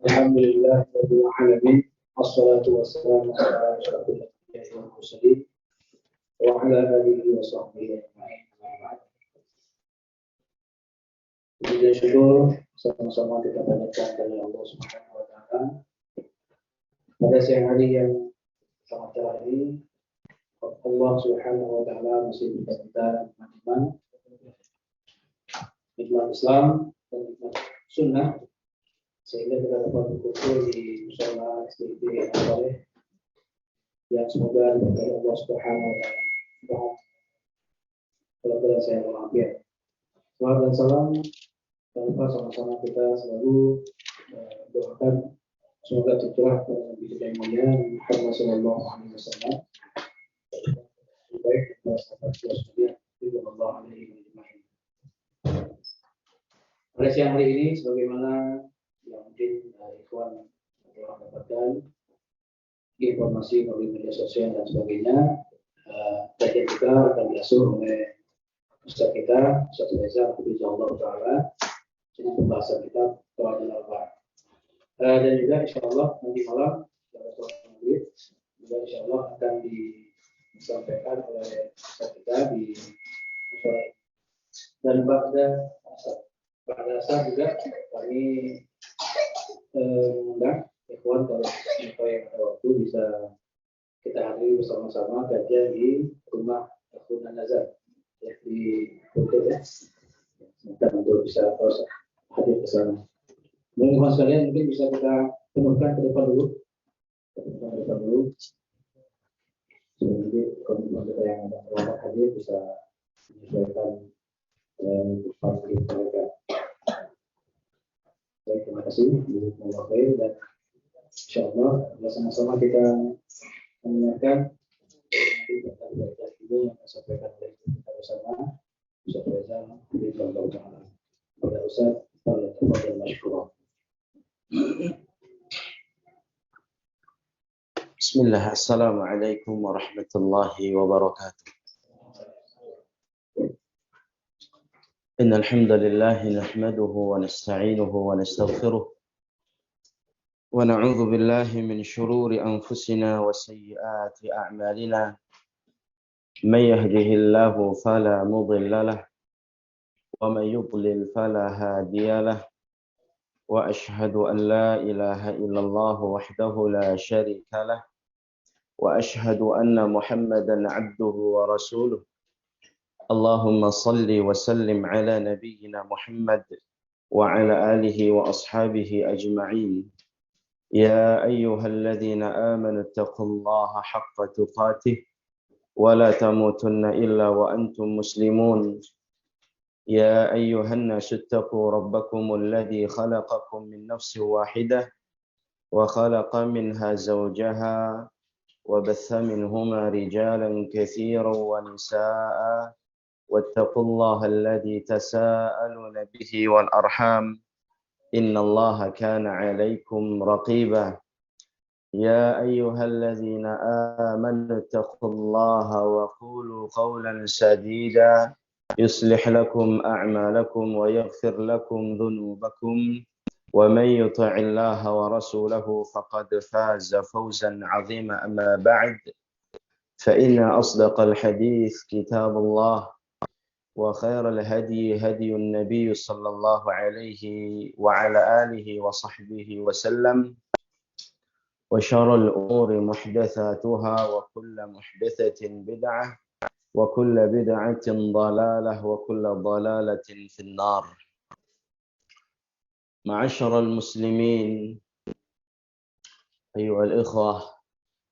Alhamdulillah rabbil alamin, wassalatu wassalamu ala asyrafil anbiya'i wal mursalin wa ala alihi wa sahbihi ajma'in. Puji dan syukur sama-sama kita panjatkan kepada Allah Subhanahu wa taala. Pada siang hari yang sangat cerah ini, Allah Subhanahu wa taala masih memberikan kita nikmat Islam dan nikmat sunnah, sehingga kita dapat berkumpul di musala SDIP yang soleh, yang semoga diberkahi Allah Subhanahu wa taala. Kalau saya melampir, salam dan salam, dan lupa sama-sama kita selalu doakan semoga tercurah kepada Nabi kita yang mulia Muhammad sallallahu alaihi wasallam. Baik, kita sahabat sekalian, sallallahu alaihi wasallam. Pada siang hari ini, sebagaimana yang mungkin ikhwan telah dapatkan informasi melalui media sosial dan sebagainya, kajian kita akan diasuh oleh Ustaz kita, Ustaz Reza, Hafizahullah Ta'ala, dengan pembahasan kita Qawaidul Arba'ah. Dan juga insya Allah nanti malam juga insya Allah akan disampaikan oleh Ustaz kita di sore. Dan pada saat juga kami mengundang ikhwan kalau yang ada waktu bisa kita hadiri bersama-sama kajian di rumah Akhuna Nazar ya, di Bogor ya. Semoga untuk bisa hadir ke sana. Teman-teman sekalian, mungkin bisa kita penuhkan ke depan dulu. Jadi teman-teman kita yang ada terlambat hadir bisa menyesuaikan depan mereka. Baik, terima kasih. Dan insyaallah bersama-sama kita mendengarkan ini yang disampaikan oleh kita bersama Ustaz Reza Hafizahullah Ta'ala. Pada Ustaz, pada masykurah. Bismillah, assalamualaikum warahmatullahi wabarakatuh. إن الحمد لله نحمده ونستعينه ونستغفره ونعوذ بالله من شرور أنفسنا وسيئات أعمالنا من يهده الله فلا مضل له ومن يضلل فلا هادي له وأشهد أن لا إله إلا الله وحده لا شريك له وأشهد أن محمدا عبده ورسوله اللهم صل وسلم على نبينا محمد وعلى آله وأصحابه أجمعين يا أيها الذين آمنوا اتقوا الله حق تقاته ولا تموتن إلا وأنتم مسلمون يا أيها الناس اتقوا ربكم الذي خلقكم من نفس واحدة وخلق منها زوجها وبث منهما رجالا كثيرا ونساء واتقوا الله الذي تساءلون به والأرحام إن الله كان عليكم رقيبا يا أيها الذين آمنوا اتقوا الله وقولوا قولا سديدا يصلح لكم أعمالكم ويغفر لكم ذنوبكم ومن يطع الله ورسوله فقد فاز فوزا عظيما أما بعد فإن أصدق الحديث كتاب الله وخير الهدي هدي النبي صلى الله عليه وعلى آله وصحبه وسلم وشر الأمور محدثاتها وكل محدثة بدعة وكل بدعة ضلالة وكل ضلالة في النار. معاشر المسلمين أيها الإخوة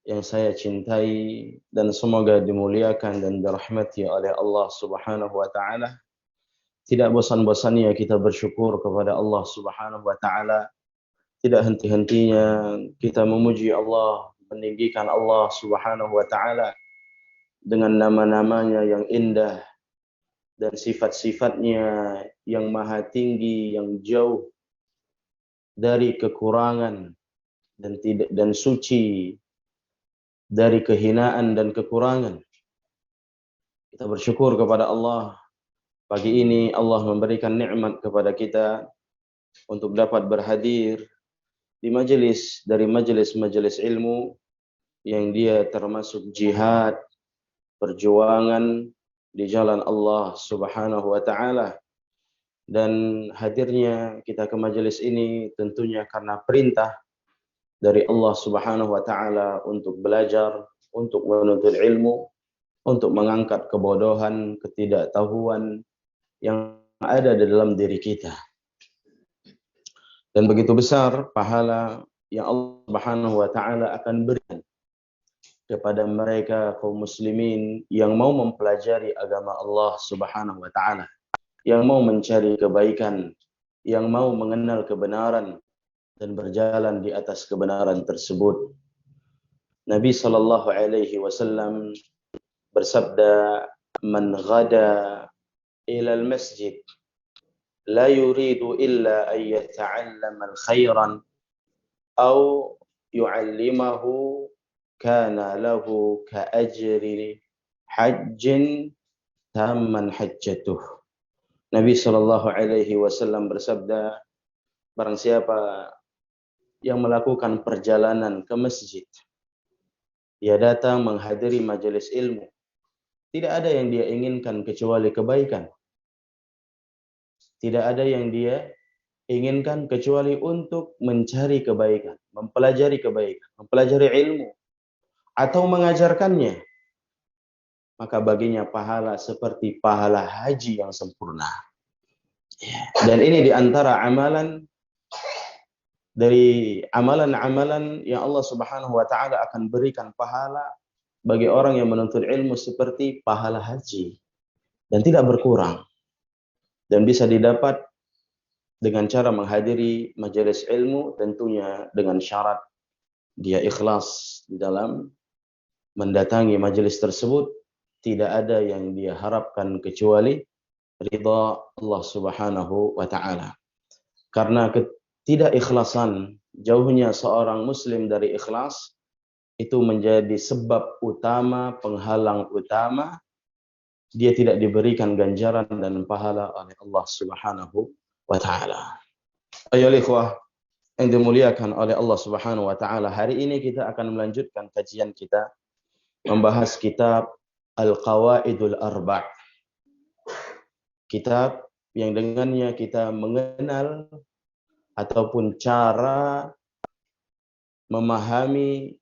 yang saya cintai dan semoga dimuliakan dan dirahmati oleh Allah Subhanahu wa taala. Tidak bosan-bosannya kita bersyukur kepada Allah Subhanahu wa taala. Tidak henti-hentinya kita memuji Allah, meninggikan Allah Subhanahu wa taala dengan nama-namanya yang indah, dan sifat-sifatnya yang maha tinggi, yang jauh dari kekurangan dan suci dari kehinaan dan kekurangan. Kita bersyukur kepada Allah. Pagi ini Allah memberikan nikmat kepada kita untuk dapat berhadir di majelis ilmu yang dia termasuk jihad, perjuangan di jalan Allah Subhanahu wa taala. Dan hadirnya kita ke majelis ini tentunya karena perintah dari Allah Subhanahu wa taala untuk belajar, untuk menuntut ilmu, untuk mengangkat kebodohan, ketidaktahuan yang ada di dalam diri kita. Dan begitu besar pahala yang Allah Subhanahu wa taala akan berikan kepada mereka kaum muslimin yang mau mempelajari agama Allah Subhanahu wa taala, yang mau mencari kebaikan, yang mau mengenal kebenaran dan berjalan di atas kebenaran tersebut. Nabi sallallahu alaihi wasallam bersabda, "Man ghada ila al-masjid la yuridu illa an yata'allama khairan aw yu'allimahu kana lahu ka ajri hajjin tamman hajjatuh." Nabi sallallahu alaihi wasallam bersabda, barang siapa yang melakukan perjalanan ke masjid, dia datang menghadiri majelis ilmu, tidak ada yang dia inginkan kecuali kebaikan. Tidak ada yang dia inginkan kecuali untuk mencari kebaikan, mempelajari kebaikan, mempelajari ilmu, atau mengajarkannya. Maka baginya pahala seperti pahala haji yang sempurna. Dan ini diantara amalan dari amalan-amalan yang Allah Subhanahu wa taala akan berikan pahala bagi orang yang menuntut ilmu seperti pahala haji dan tidak berkurang, dan bisa didapat dengan cara menghadiri majelis ilmu, tentunya dengan syarat dia ikhlas di dalam mendatangi majelis tersebut. Tidak ada yang dia harapkan kecuali ridha Allah Subhanahu wa taala. Karena ketidakikhlasan, jauhnya seorang muslim dari ikhlas, itu menjadi sebab utama, penghalang utama dia tidak diberikan ganjaran dan pahala oleh Allah Subhanahu wa taala. Ayo ikhwah yang dimuliakan oleh Allah Subhanahu wa taala, hari ini kita akan melanjutkan kajian kita membahas kitab Al-Qawaidul Arba'. Kitab yang dengannya kita mengenal ataupun cara memahami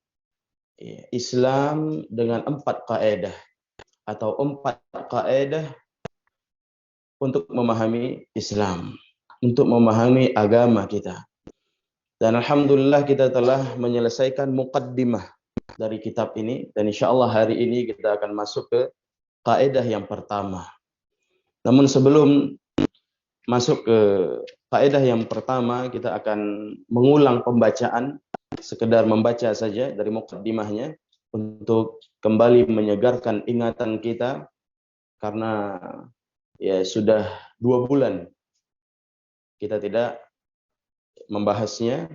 Islam dengan 4 kaidah atau 4 kaidah untuk memahami Islam, untuk memahami agama kita. Dan alhamdulillah kita telah menyelesaikan muqaddimah dari kitab ini, dan insyaallah hari ini kita akan masuk ke kaidah yang pertama. Namun sebelum masuk ke kaidah yang pertama, kita akan mengulang pembacaan, sekedar membaca saja dari muqaddimahnya untuk kembali menyegarkan ingatan kita, karena ya sudah 2 bulan kita tidak membahasnya.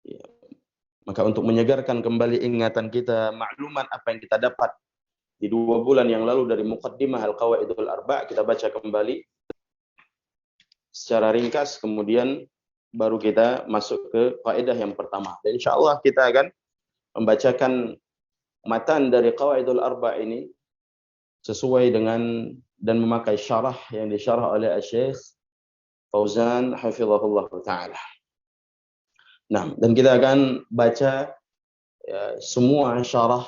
Ya, maka untuk menyegarkan kembali ingatan kita, maklumat apa yang kita dapat di 2 bulan yang lalu dari muqaddimah Al-Qawaidul Arba', kita baca kembali secara ringkas, kemudian baru kita masuk ke kaidah yang pertama. Dan insyaallah kita akan membacakan matan dari Qawaidul Arba' ini sesuai dengan dan memakai syarah yang disyarah oleh Syekh Fauzan hafizahullah taala. Nah, dan kita akan baca semua syarah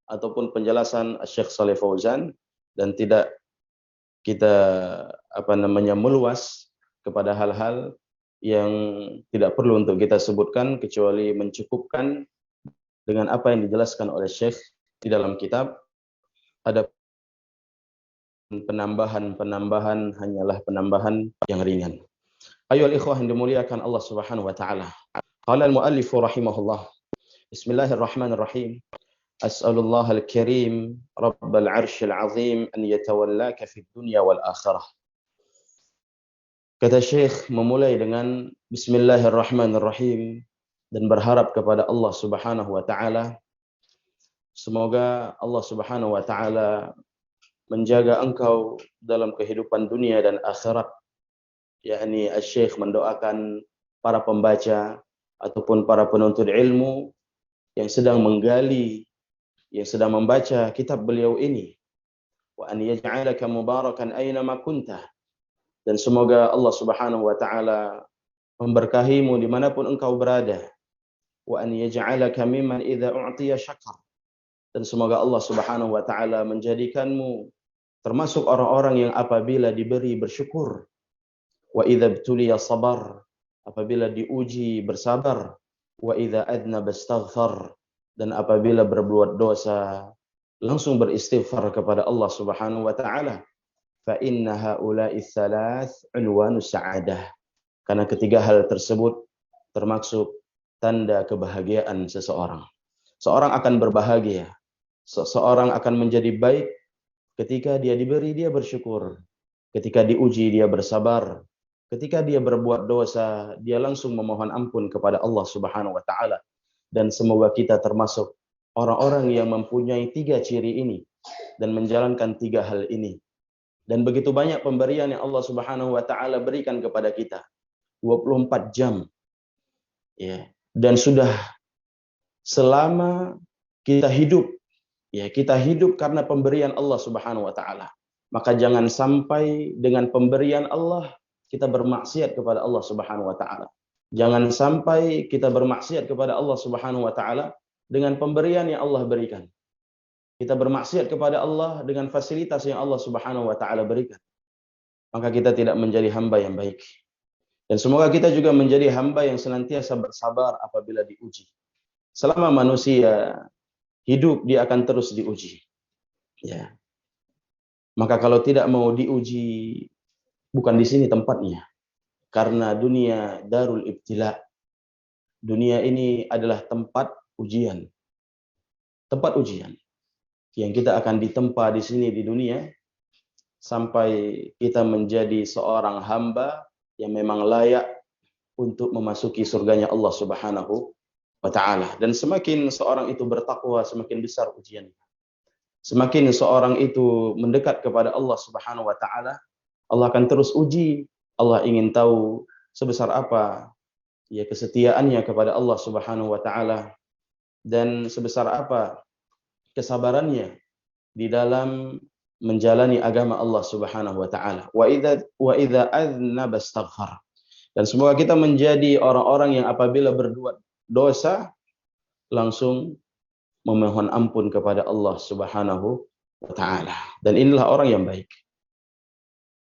ataupun penjelasan Syekh Shalih Fauzan, dan tidak kita meluas kepada hal-hal yang tidak perlu untuk kita sebutkan, kecuali mencukupkan dengan apa yang dijelaskan oleh Syekh di dalam kitab. Ada penambahan hanyalah penambahan yang ringan. Ayohal ikhwah yang dimuliakan Allah Subhanahu wa taala. Qala al-muallif rahimahullah. Bismillahirrahmanirrahim. As'alullah al-karim Rabbal arshil azim an yatawallaka fid dunya wal akhirah. Kata Syekh memulai dengan Bismillahirrahmanirrahim dan berharap kepada Allah Subhanahu wa taala semoga Allah Subhanahu wa taala menjaga engkau dalam kehidupan dunia dan akhirat. Yakni Syekh mendoakan para pembaca ataupun para penuntut ilmu yang sedang menggali, yang sedang membaca kitab beliau ini, wa an yaj'alaka mubarakan aina ma kunta, dan semoga Allah Subhanahu wa taala memberkahimu dimanapun engkau berada, wa an yaj'alaka mimman idza u'tiya syakar, dan semoga Allah Subhanahu wa taala menjadikanmu termasuk orang-orang yang apabila diberi bersyukur, wa idza ibtuliya sabar, apabila diuji bersabar, wa idza adnaba astaghfar, dan apabila berbuat dosa langsung beristighfar kepada Allah Subhanahu wa taala. Fa inna haula'i tsalath unwanus sa'adah. Karena ketiga hal tersebut termasuk tanda kebahagiaan seseorang. Seorang akan berbahagia, seseorang akan menjadi baik ketika dia diberi, dia bersyukur. Ketika diuji, dia bersabar. Ketika dia berbuat dosa, dia langsung memohon ampun kepada Allah Subhanahu wa taala. Dan semoga kita termasuk orang-orang yang mempunyai tiga ciri ini dan menjalankan tiga hal ini. Dan begitu banyak pemberian yang Allah Subhanahu wa taala berikan kepada kita. 24 jam. Ya. Dan sudah selama kita hidup, ya, kita hidup karena pemberian Allah Subhanahu wa taala. Maka jangan sampai dengan pemberian Allah kita bermaksiat kepada Allah Subhanahu wa taala. Jangan sampai kita bermaksiat kepada Allah Subhanahu wa taala dengan pemberian yang Allah berikan. Kita bermaksiat kepada Allah dengan fasilitas yang Allah Subhanahu wa taala berikan. Maka kita tidak menjadi hamba yang baik. Dan semoga kita juga menjadi hamba yang senantiasa bersabar apabila diuji. Selama manusia hidup, dia akan terus diuji. Ya. Maka kalau tidak mau diuji, bukan di sini tempatnya. Karena dunia darul ibtila. Dunia ini adalah tempat ujian. Tempat ujian. Yang kita akan ditempa di sini di dunia sampai kita menjadi seorang hamba yang memang layak untuk memasuki surganya Allah Subhanahu wa taala. Dan semakin seorang itu bertakwa, semakin besar ujiannya. Semakin seorang itu mendekat kepada Allah Subhanahu wa taala, Allah akan terus uji. Allah ingin tahu sebesar apa ya kesetiaannya kepada Allah Subhanahu wa taala dan sebesar apa kesabarannya di dalam menjalani agama Allah Subhanahu wa taala. Wa idza adznaba astaghfar. Dan semoga kita menjadi orang-orang yang apabila berbuat dosa langsung memohon ampun kepada Allah Subhanahu wa taala. Dan inilah orang yang baik.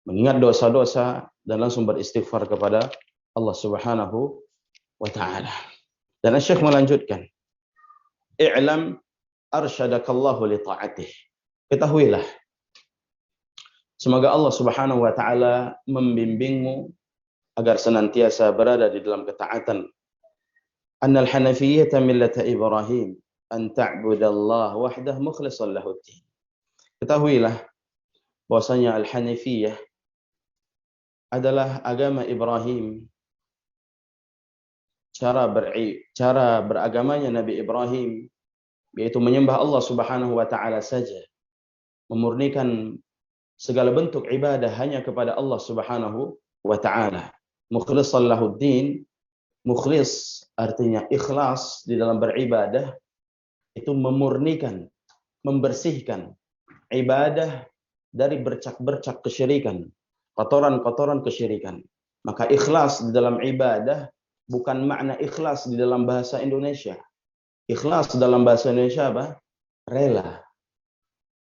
Mengingat dosa-dosa dan langsung beristighfar kepada Allah Subhanahu wa taala. Dan Syekh melanjutkan, "I'lam arsyadakallahu li ta'atih." Ketahuilah, semoga Allah Subhanahu wa taala membimbingmu agar senantiasa berada di dalam ketaatan. Annal hanafiyyata millata Ibrahim an ta'budallaha wahdahu mukhlishan lahud-din. Ketahuilah bahwasanya al-hanifiyah adalah agama Ibrahim. Cara beragamanya Nabi Ibrahim yaitu menyembah Allah Subhanahu wa taala saja, memurnikan segala bentuk ibadah hanya kepada Allah Subhanahu wa taala. Mukhlishan lahud-din, mukhlis artinya ikhlas di dalam beribadah, itu memurnikan, membersihkan ibadah dari bercak-bercak kesyirikan, kotoran-kotoran kesyirikan. Maka ikhlas di dalam ibadah bukan makna ikhlas di dalam bahasa Indonesia. Ikhlas dalam bahasa Indonesia apa? Rela.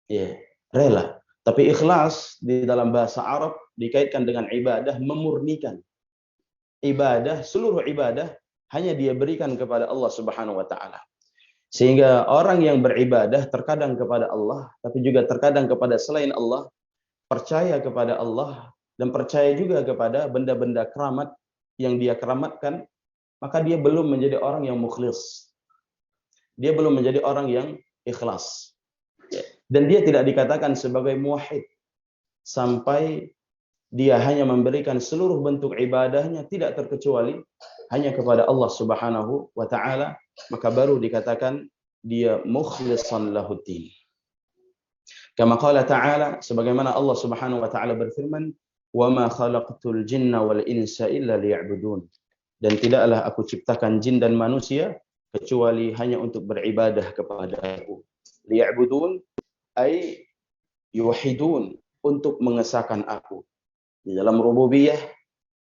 Ya, rela. Tapi ikhlas di dalam bahasa Arab dikaitkan dengan ibadah, memurnikan. Ibadah, seluruh ibadah hanya dia berikan kepada Allah Subhanahu wa taala. Sehingga orang yang beribadah terkadang kepada Allah, tapi juga terkadang kepada selain Allah, percaya kepada Allah dan percaya juga kepada benda-benda keramat yang dia keramatkan, maka dia belum menjadi orang yang mukhlis. Dia belum menjadi orang yang ikhlas. Dan dia tidak dikatakan sebagai muwahhid sampai dia hanya memberikan seluruh bentuk ibadahnya tidak terkecuali hanya kepada Allah Subhanahu wa taala, maka baru dikatakan dia mukhlishan lahuddin. Kama qala ta'ala, sebagaimana Allah Subhanahu wa taala berfirman, "Wa ma khalaqtul jinna wal insa illa liya'budun." Dan tidaklah aku ciptakan jin dan manusia kecuali hanya untuk beribadah kepada-Ku. Liya'budun ay yuwahhidun, untuk mengesahkan Aku di dalam rububiyah,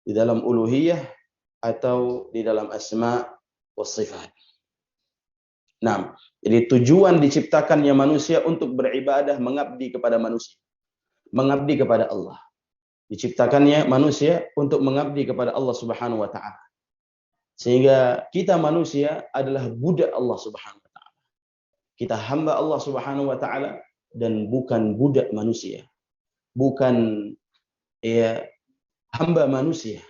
di dalam uluhiyah, atau di dalam asma wa sifat. Nah, jadi tujuan diciptakannya manusia untuk beribadah, mengabdi kepada manusia, mengabdi kepada Allah. Diciptakannya manusia untuk mengabdi kepada Allah Subhanahu wa taala. Sehingga kita manusia adalah budak Allah Subhanahu wa taala. Kita hamba Allah Subhanahu wa taala dan bukan budak manusia. Bukan hamba manusia.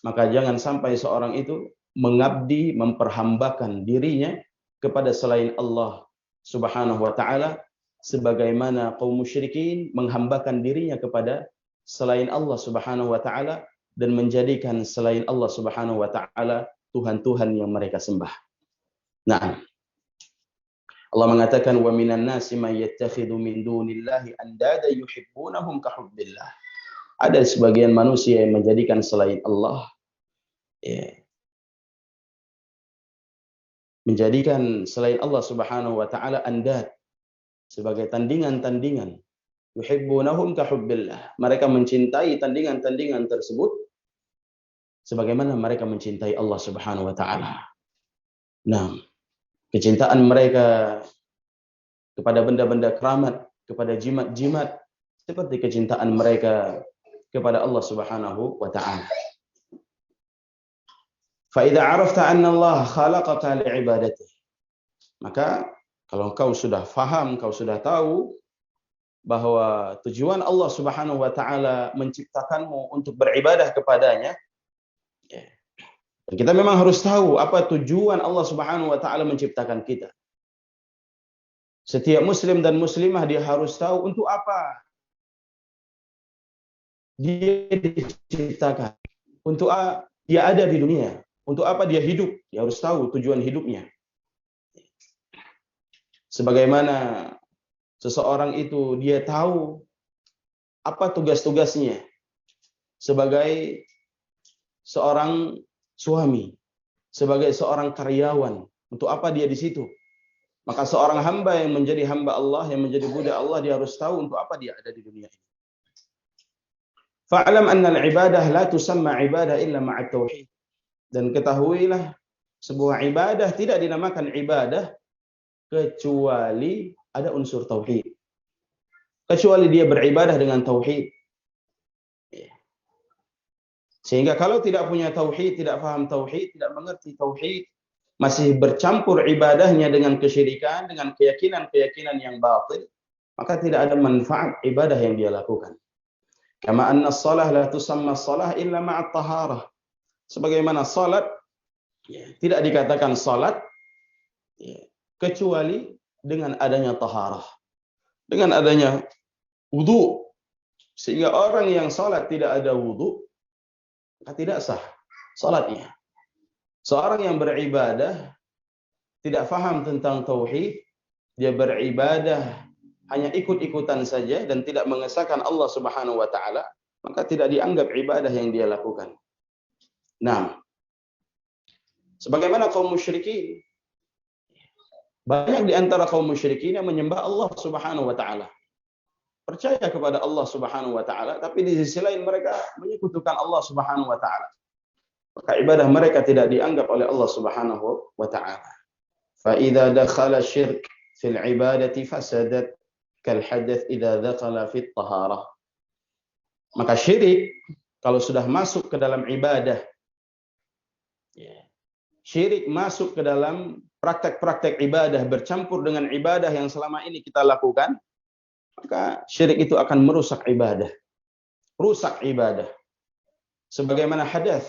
Maka jangan sampai seorang itu mengabdi, memperhambakan dirinya kepada selain Allah Subhanahu wa taala sebagaimana kaum musyrikin menghambakan dirinya kepada selain Allah Subhanahu wa taala dan menjadikan selain Allah Subhanahu wa taala tuhan-tuhan yang mereka sembah. Nah, Allah mengatakan wa minan nasi may yattakhidhu min dunillahi andada yuhibbunahum ka hubbillah. Ada sebagian manusia yang menjadikan selain Allah menjadikan selain Allah Subhanahu wa taala andad sebagai tandingan-tandingan. Yuhibbunahum ka hubbillah. Mereka mencintai tandingan-tandingan tersebut sebagaimana mereka mencintai Allah Subhanahu wa taala. Nah, kecintaan mereka kepada benda-benda keramat, kepada jimat-jimat seperti kecintaan mereka kepada Allah Subhanahu wa taala. Fa idza 'arafta anna Allah khalaqaka li'ibadatihi. Maka kalau kau sudah faham, kau sudah tahu bahwa tujuan Allah Subhanahu wa taala menciptakanmu untuk beribadah kepadanya, dan kita memang harus tahu apa tujuan Allah Subhanahu wa taala menciptakan kita. Setiap muslim dan muslimah dia harus tahu untuk apa dia diciptakan, untuk apa dia ada di dunia, untuk apa dia hidup. Dia harus tahu tujuan hidupnya. Sebagaimana seseorang itu dia tahu apa tugas-tugasnya sebagai seorang suami, sebagai seorang karyawan, untuk apa dia di situ. Maka seorang hamba yang menjadi hamba Allah, yang menjadi budak Allah, dia harus tahu untuk apa dia ada di dunia ini. Fa'lam anna al-ibadah la tusamma ibadah illa ma'at tauhid. Dan ketahuilah sebuah ibadah tidak dinamakan ibadah kecuali ada unsur tauhid. Kecuali dia beribadah dengan tauhid. Sehingga kalau tidak punya tauhid, tidak paham tauhid, tidak mengerti tauhid, masih bercampur ibadahnya dengan kesyirikan, dengan keyakinan-keyakinan yang batil, maka tidak ada manfaat ibadah yang dia lakukan. Kama anna shalah la tusamma shalah illa ma'at taharah. Sebagaimana salat tidak dikatakan salat kecuali dengan adanya taharah, dengan adanya wudu. Sehingga orang yang salat tidak ada wudu, maka tidak sah salatnya. Seorang yang beribadah tidak faham tentang tauhid, dia beribadah hanya ikut-ikutan saja dan tidak mengesahkan Allah Subhanahu wa taala, maka tidak dianggap ibadah yang dia lakukan. Nah, sebagaimana kaum musyrikin, banyak di antara kaum musyrikin yang menyembah Allah Subhanahu wa taala. Percaya kepada Allah Subhanahu wa taala, tapi di sisi lain mereka menyekutukan Allah Subhanahu wa taala. Maka ibadah mereka tidak dianggap oleh Allah Subhanahu wa taala. Fa idza dakhala syirk fil ibadati fasadat kal hadath idza dakhala fit taharah. Maka syirik kalau sudah masuk ke dalam ibadah, syirik masuk ke dalam praktek-praktek ibadah, bercampur dengan ibadah yang selama ini kita lakukan, maka syirik itu akan merusak ibadah. Rusak ibadah. Sebagaimana hadas,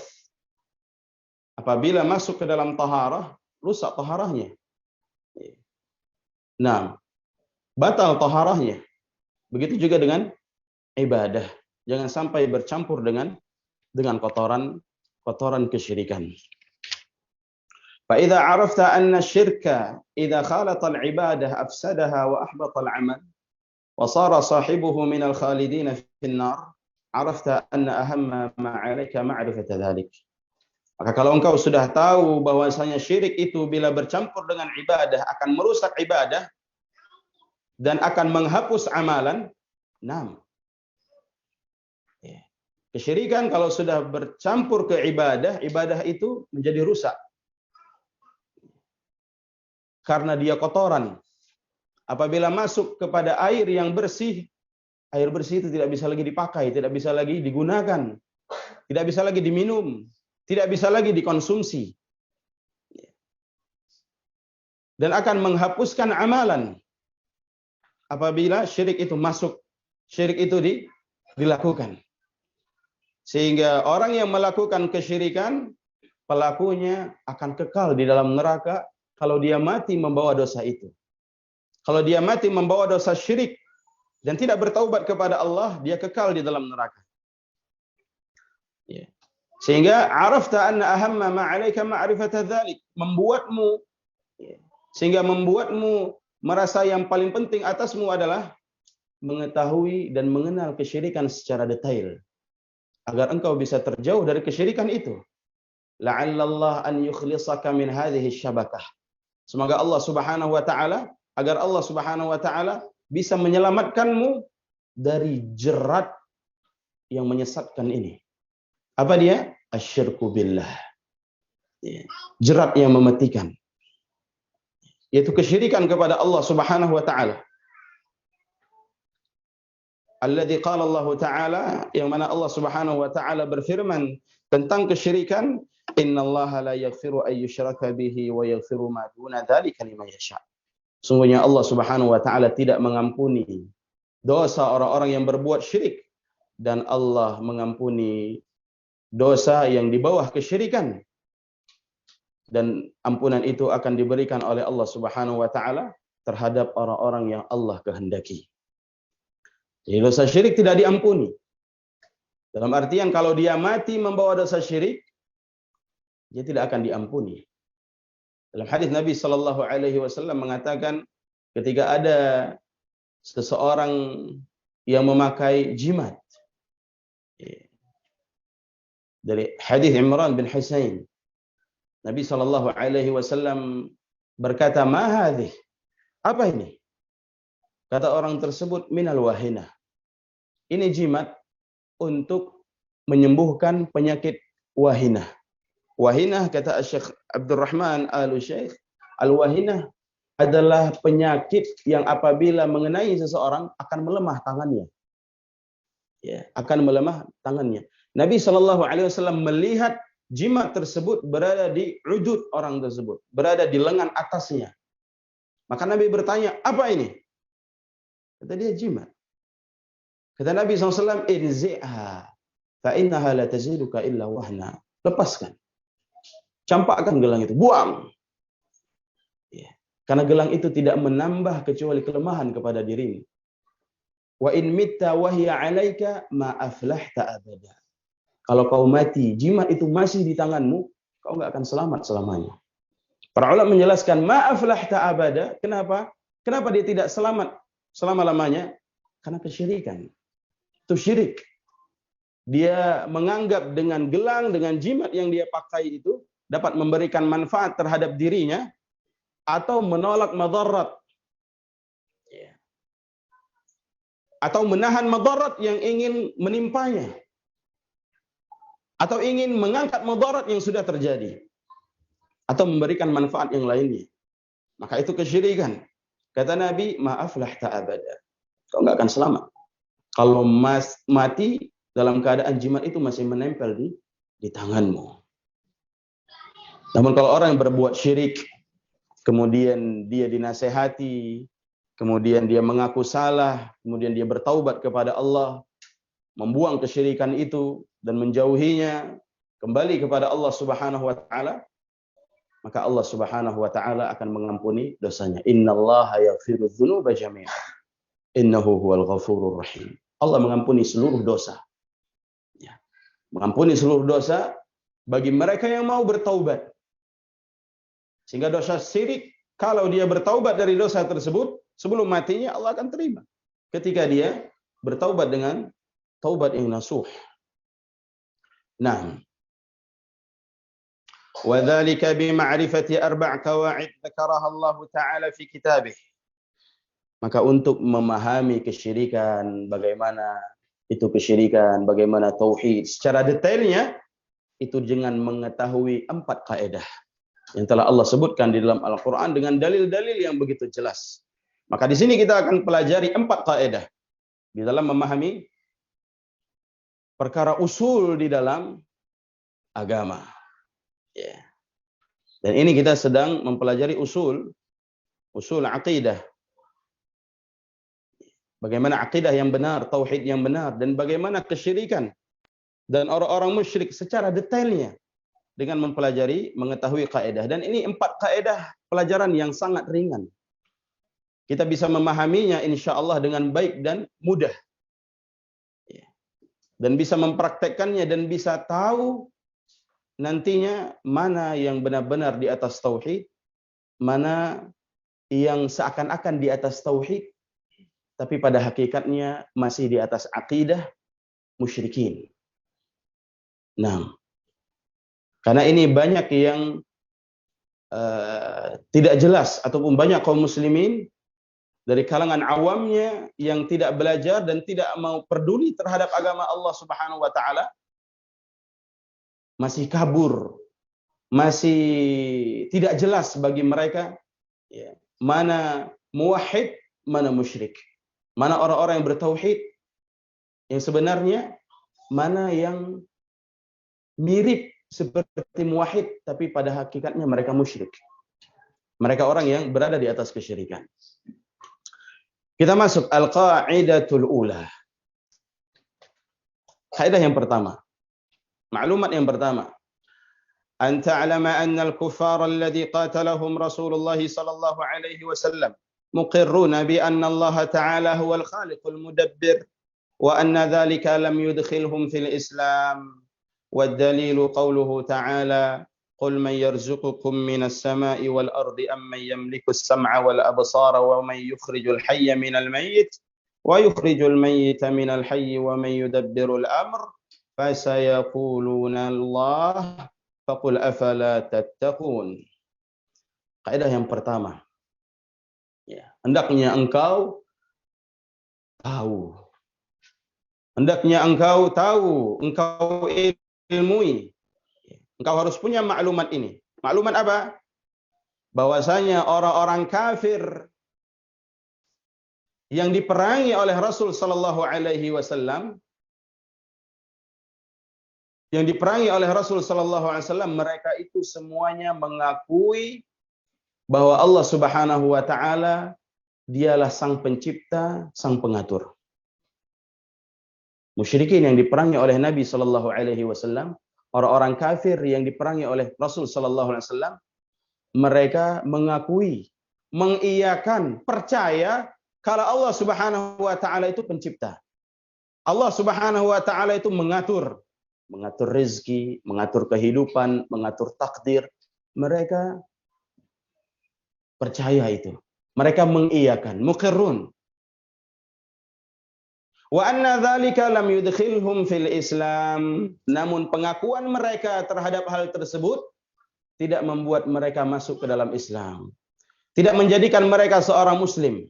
apabila masuk ke dalam taharah, rusak taharahnya. Nah, batal taharahnya. Begitu juga dengan ibadah. Jangan sampai bercampur dengan kotoran kesyirikan. فإذا عرفت أن الشرك إذا خالط العبادة أفسدها وأحبط العمل وصار صاحبه من الخالدين في النار عرفت أن أهم ما عليك معرفة ذلك. Maka kalau engkau sudah tahu bahwasanya syirik itu bila bercampur dengan ibadah akan merusak ibadah dan akan menghapus amalan, kesyirikan kalau sudah bercampur ke ibadah, ibadah itu menjadi rusak. Karena dia kotoran. Apabila masuk kepada air yang bersih, air bersih itu tidak bisa lagi dipakai, tidak bisa lagi digunakan, tidak bisa lagi diminum, tidak bisa lagi dikonsumsi. Dan akan menghapuskan amalan. Apabila syirik itu masuk, syirik itu dilakukan. Sehingga orang yang melakukan kesyirikan, pelakunya akan kekal di dalam neraka kalau dia mati membawa dosa itu. Kalau dia mati membawa dosa syirik dan tidak bertaubat kepada Allah, dia kekal di dalam neraka. Sehingga arafta anna ahamma ma 'alaika ma'rifata dzalik, membuatmu merasa yang paling penting atasmu adalah mengetahui dan mengenal kesyirikan secara detail agar engkau bisa terjauh dari kesyirikan itu. La'allallah an yukhlisaka min hadhihi syabakah. Semoga Allah Subhanahu wa taala, agar Allah Subhanahu wa taala bisa menyelamatkanmu dari jerat yang menyesatkan ini. Apa dia? Asyirku billah. Jerat yang mematikan. Yaitu kesyirikan kepada Allah Subhanahu wa taala. Alladzi qala Allah taala, yang mana Allah Subhanahu wa taala berfirman tentang kesyirikan, innallaha la yaghfiru ay yushraka bihi wa yaghfiru ma duna dzalika liman yasha. Sungguhnya Allah Subhanahu wa taala tidak mengampuni dosa orang-orang yang berbuat syirik, dan Allah mengampuni dosa yang di bawah kesyirikan. Dan ampunan itu akan diberikan oleh Allah Subhanahu wa taala terhadap orang-orang yang Allah kehendaki. Jadi dosa syirik tidak diampuni. Dalam artian kalau dia mati membawa dosa syirik, dia tidak akan diampuni. Dalam hadis Nabi sallallahu alaihi wasallam mengatakan, ketika ada seseorang yang memakai jimat, dari hadis Imran bin Husain, Nabi sallallahu alaihi wasallam berkata, "Ma hadhihi?" Apa ini? Kata orang tersebut, "Minal wahinah." Ini jimat untuk menyembuhkan penyakit wahinah. Wahinah, kata Syekh Abdurrahman Al-Syekh, al-wahinah adalah penyakit yang apabila mengenai seseorang akan melemah tangannya. Ya, akan melemah tangannya. Nabi sallallahu alaihi wasallam melihat jimat tersebut berada di udud orang tersebut, berada di lengan atasnya. Maka Nabi bertanya, apa ini? Kata dia, jimat. Kata Nabi SAW, inzi'ha, fa'innaha la taziduka illa wahna. Lepaskan. Campakkan gelang itu, buang. Ya. Karena gelang itu tidak menambah kecuali kelemahan kepada dirimu. Wa in mitta wahya 'alaika ma aflahta abada. Kalau kau mati, jimat itu masih di tanganmu, kau enggak akan selamat selamanya. Para ulama menjelaskan, ma aflahta abada. Kenapa? Kenapa dia tidak selamat selama-lamanya? Karena kesyirikan. Itu syirik. Dia menganggap dengan gelang, dengan jimat yang dia pakai itu dapat memberikan manfaat terhadap dirinya atau menolak madarat. Atau menahan madarat yang ingin menimpanya. Atau ingin mengangkat madarat yang sudah terjadi. Atau memberikan manfaat yang lainnya. Maka itu kesyirikan. Kata Nabi, maaflah ta'abada. Kau enggak akan selamat. Kalau mati dalam keadaan jimat itu masih menempel di tanganmu. Namun kalau orang yang berbuat syirik, kemudian dia dinasehati, kemudian dia mengaku salah, kemudian dia bertaubat kepada Allah, membuang kesyirikan itu dan menjauhinya, kembali kepada Allah Subhanahu wa taala, maka Allah Subhanahu wa taala akan mengampuni dosanya. Innallaha yaghfiru dzunuba jami'an. Innahu huwal ghafurur rahim. Allah mengampuni seluruh dosa. Ya. Mengampuni seluruh dosa bagi mereka yang mau bertaubat. Sehingga dosa syirik, kalau dia bertaubat dari dosa tersebut, sebelum matinya Allah akan terima. Ketika dia bertaubat dengan taubat yang nasuh. Nah, وذلك بمعرفة أربع قواعد ذكرها الله تعالى في كتابه. Maka untuk memahami kesyirikan, bagaimana itu kesyirikan, bagaimana tauhid secara detailnya, itu dengan mengetahui 4 kaidah yang telah Allah sebutkan di dalam Al-Quran dengan dalil-dalil yang begitu jelas. Maka di sini kita akan pelajari 4 kaidah di dalam memahami perkara usul di dalam agama. Ya. Dan ini kita sedang mempelajari usul akidah. Bagaimana akidah yang benar, tauhid yang benar, dan bagaimana kesyirikan dan orang-orang musyrik secara detailnya dengan mempelajari, mengetahui kaidah. Dan ini 4 kaidah pelajaran yang sangat ringan. Kita bisa memahaminya insya Allah dengan baik dan mudah. Dan bisa mempraktekkannya dan bisa tahu nantinya mana yang benar-benar di atas tauhid, mana yang seakan-akan di atas tauhid, tapi pada hakikatnya masih di atas akidah musyrikin. Nah, karena ini banyak yang tidak jelas, ataupun banyak kaum muslimin dari kalangan awamnya yang tidak belajar dan tidak mau peduli terhadap agama Allah Subhanahu wa taala, masih kabur, masih tidak jelas bagi mereka ya, mana muwahhid, mana musyrik. Mana orang-orang yang bertauhid yang sebenarnya, mana yang mirip seperti muwahhid tapi pada hakikatnya mereka musyrik. Mereka orang yang berada di atas kesyirikan. Kita masuk al-qaidatul ula. Kaidah yang pertama. Maklumat yang pertama. An ta'lama anna al-kuffar alladhi qatalahum Rasulullah sallallahu alaihi wasallam مقرون بأن الله تعالى هو الخالق المدبر وأن ذلك لم يدخلهم في الإسلام والدليل قوله تعالى قل من يرزقكم من السماء والأرض أم من يملك السمع والأبصار ومن يخرج الحي من الميت ويخرج الميت من الحي ومن يدبر الأمر فسيقولون الله فقل أفلا تتقون. Kaidah yang pertama. Ya, hendaknya engkau tahu. Hendaknya engkau tahu, engkau ilmui. Engkau harus punya maklumat ini. Maklumat apa? Bahwasanya orang-orang kafir yang diperangi oleh Rasul sallallahu alaihi wasallam, mereka itu semuanya mengakui bahwa Allah Subhanahu wa taala dialah sang pencipta, sang pengatur. Musyrikin yang diperangi oleh Nabi sallallahu alaihi wasallam, orang-orang kafir yang diperangi oleh Rasul sallallahu alaihi wasallam, mereka mengakui, mengiyakan, percaya kalau Allah Subhanahu wa taala itu pencipta. Allah Subhanahu wa taala itu mengatur rezeki, mengatur kehidupan, mengatur takdir. Mereka percaya itu. Mereka mengiyakan, muqirrun. Wa anna dzalika lam yudkhilhum fil Islam. Namun pengakuan mereka terhadap hal tersebut tidak membuat mereka masuk ke dalam Islam. Tidak menjadikan mereka seorang muslim.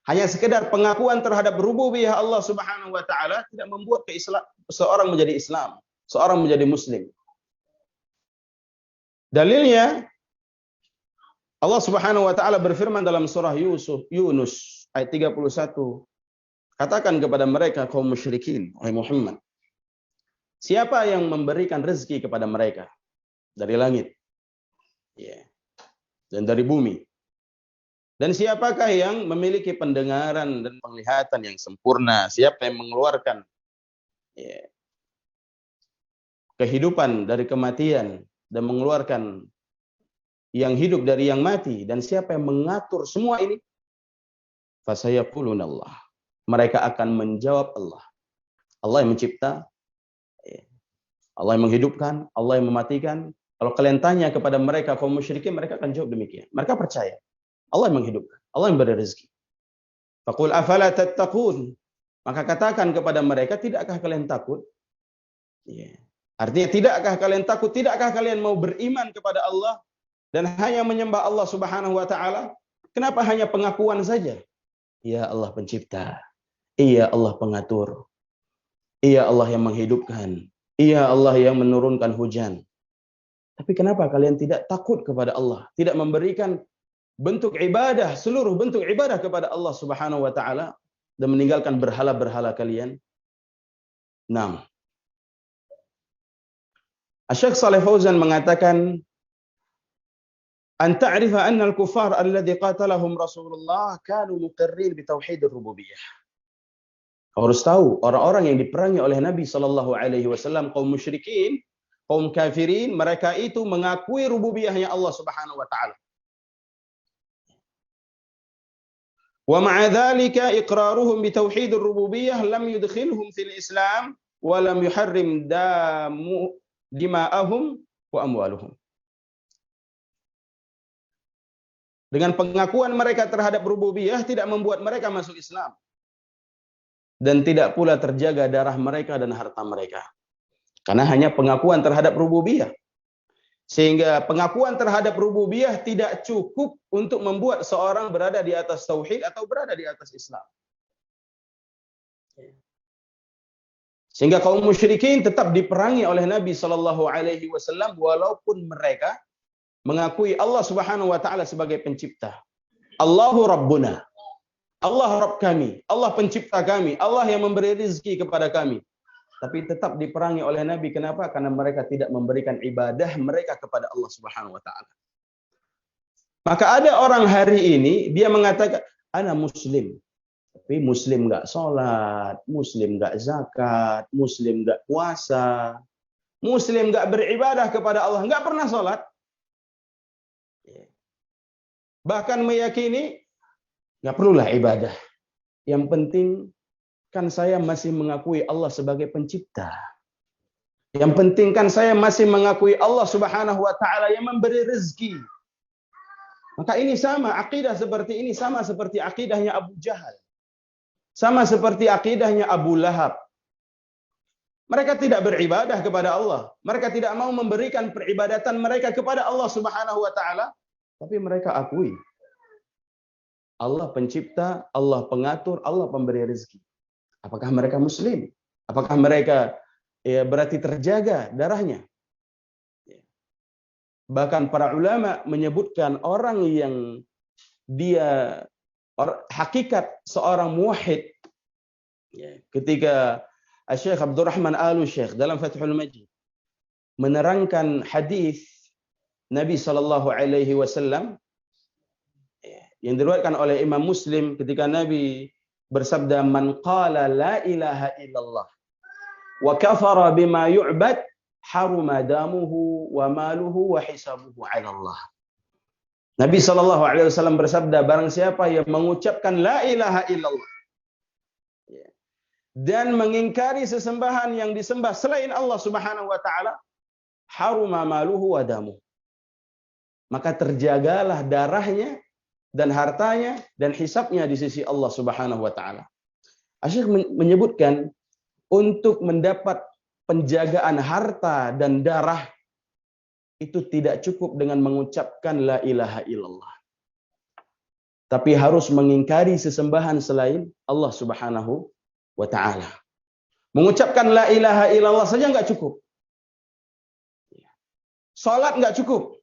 Hanya sekedar pengakuan terhadap rububiyah Allah Subhanahu wa taala tidak membuat seorang menjadi Islam, seorang menjadi muslim. Dalilnya Allah Subhanahu wa taala berfirman dalam surah Yunus ayat 31. Katakan kepada mereka kaum musyrikin, wahai Muhammad, siapa yang memberikan rezeki kepada mereka dari langit, dan dari bumi? Dan siapakah yang memiliki pendengaran dan penglihatan yang sempurna? Siapa yang mengeluarkan kehidupan dari kematian dan mengeluarkan yang hidup dari yang mati, dan siapa yang mengatur semua ini? Fasayaquluna Allah. Mereka akan menjawab Allah. Allah yang mencipta, Allah yang menghidupkan, Allah yang mematikan. Kalau kalian tanya kepada mereka kaum musyrikin, mereka akan jawab demikian. Mereka percaya Allah yang menghidupkan, Allah yang beri rezeki. Faqul afala tattaqun. Maka katakan kepada mereka, tidakkah kalian takut? Artinya, tidakkah kalian takut? Tidakkah kalian mau beriman kepada Allah dan hanya menyembah Allah Subhanahu wa taala? Kenapa hanya pengakuan saja? Ya Allah pencipta. Iya Allah pengatur. Iya Allah yang menghidupkan. Iya Allah yang menurunkan hujan. Tapi kenapa kalian tidak takut kepada Allah? Tidak memberikan bentuk ibadah, seluruh bentuk ibadah kepada Allah Subhanahu wa taala dan meninggalkan berhala-berhala kalian? 6. Asy-Syaikh Shalih Fauzan mengatakan, an ta'rifa anna al-kuffar alladhi qatalahum Rasulullah kanu muqirrin bi tauhid ar-rububiyyah. Kau harus tahu, orang-orang yang diperangi oleh Nabi sallallahu alaihi wasallam, kaum musyrikin, kaum kafirin, mereka itu mengakui rububiyahnya Allah Subhanahu wa taala. Wa ma'a dzalika iqraruhum bi tauhid ar-rububiyyah lam yudkhilhum fil Islam wa lam yuharrim dima'ahum wa amwaluhum. Dengan pengakuan mereka terhadap rububiyah tidak membuat mereka masuk Islam. Dan tidak pula terjaga darah mereka dan harta mereka. Karena hanya pengakuan terhadap rububiyah. Sehingga pengakuan terhadap rububiyah tidak cukup untuk membuat seorang berada di atas tauhid atau berada di atas Islam. Sehingga kaum musyrikin tetap diperangi oleh Nabi sallallahu alaihi wasallam walaupun mereka mengakui Allah Subhanahu wa taala sebagai pencipta. Allahu Rabbuna. Allah Rabb kami, Allah pencipta kami, Allah yang memberi rezeki kepada kami. Tapi tetap diperangi oleh Nabi. Kenapa? Karena mereka tidak memberikan ibadah mereka kepada Allah Subhanahu wa taala. Maka ada orang hari ini dia mengatakan, ana muslim. Tapi muslim enggak salat, muslim enggak zakat, muslim enggak puasa, muslim enggak beribadah kepada Allah, enggak pernah salat. Bahkan meyakini nggak perlulah ibadah. Yang penting kan saya masih mengakui Allah sebagai pencipta. Yang penting kan saya masih mengakui Allah Subhanahu wa taala yang memberi rezeki. Maka ini sama, akidah seperti ini sama seperti akidahnya Abu Jahal. Sama seperti akidahnya Abu Lahab. Mereka tidak beribadah kepada Allah. Mereka tidak mau memberikan peribadatan mereka kepada Allah Subhanahu wa taala, tapi mereka akui Allah pencipta, Allah pengatur, Allah pemberi rezeki. Apakah mereka muslim? Apakah mereka berarti terjaga darahnya? Bahkan para ulama menyebutkan orang yang dia hakikat seorang muwahhid, ketika Syekh Abdurrahman Al-Syekh dalam Fathul Majid menerangkan hadis Nabi sallallahu alaihi wasallam yang diriwayatkan oleh Imam Muslim ketika Nabi bersabda, man qala la ilaha illallah wa kafara bima yu'bad haruma damuhu wa maluhu wa hisabuhu 'ala Allah. Nabi sallallahu alaihi wasallam bersabda, barang siapa yang mengucapkan la ilaha illallah dan mengingkari sesembahan yang disembah selain Allah Subhanahu wa taala, haruma maluhu wa damuhu. Maka terjagalah darahnya dan hartanya dan hisabnya di sisi Allah Subhanahu wa taala. Asy-Syaikh menyebutkan untuk mendapat penjagaan harta dan darah itu tidak cukup dengan mengucapkan la ilaha illallah. Tapi harus mengingkari sesembahan selain Allah Subhanahu wa taala. Mengucapkan la ilaha illallah saja enggak cukup. Salat enggak cukup.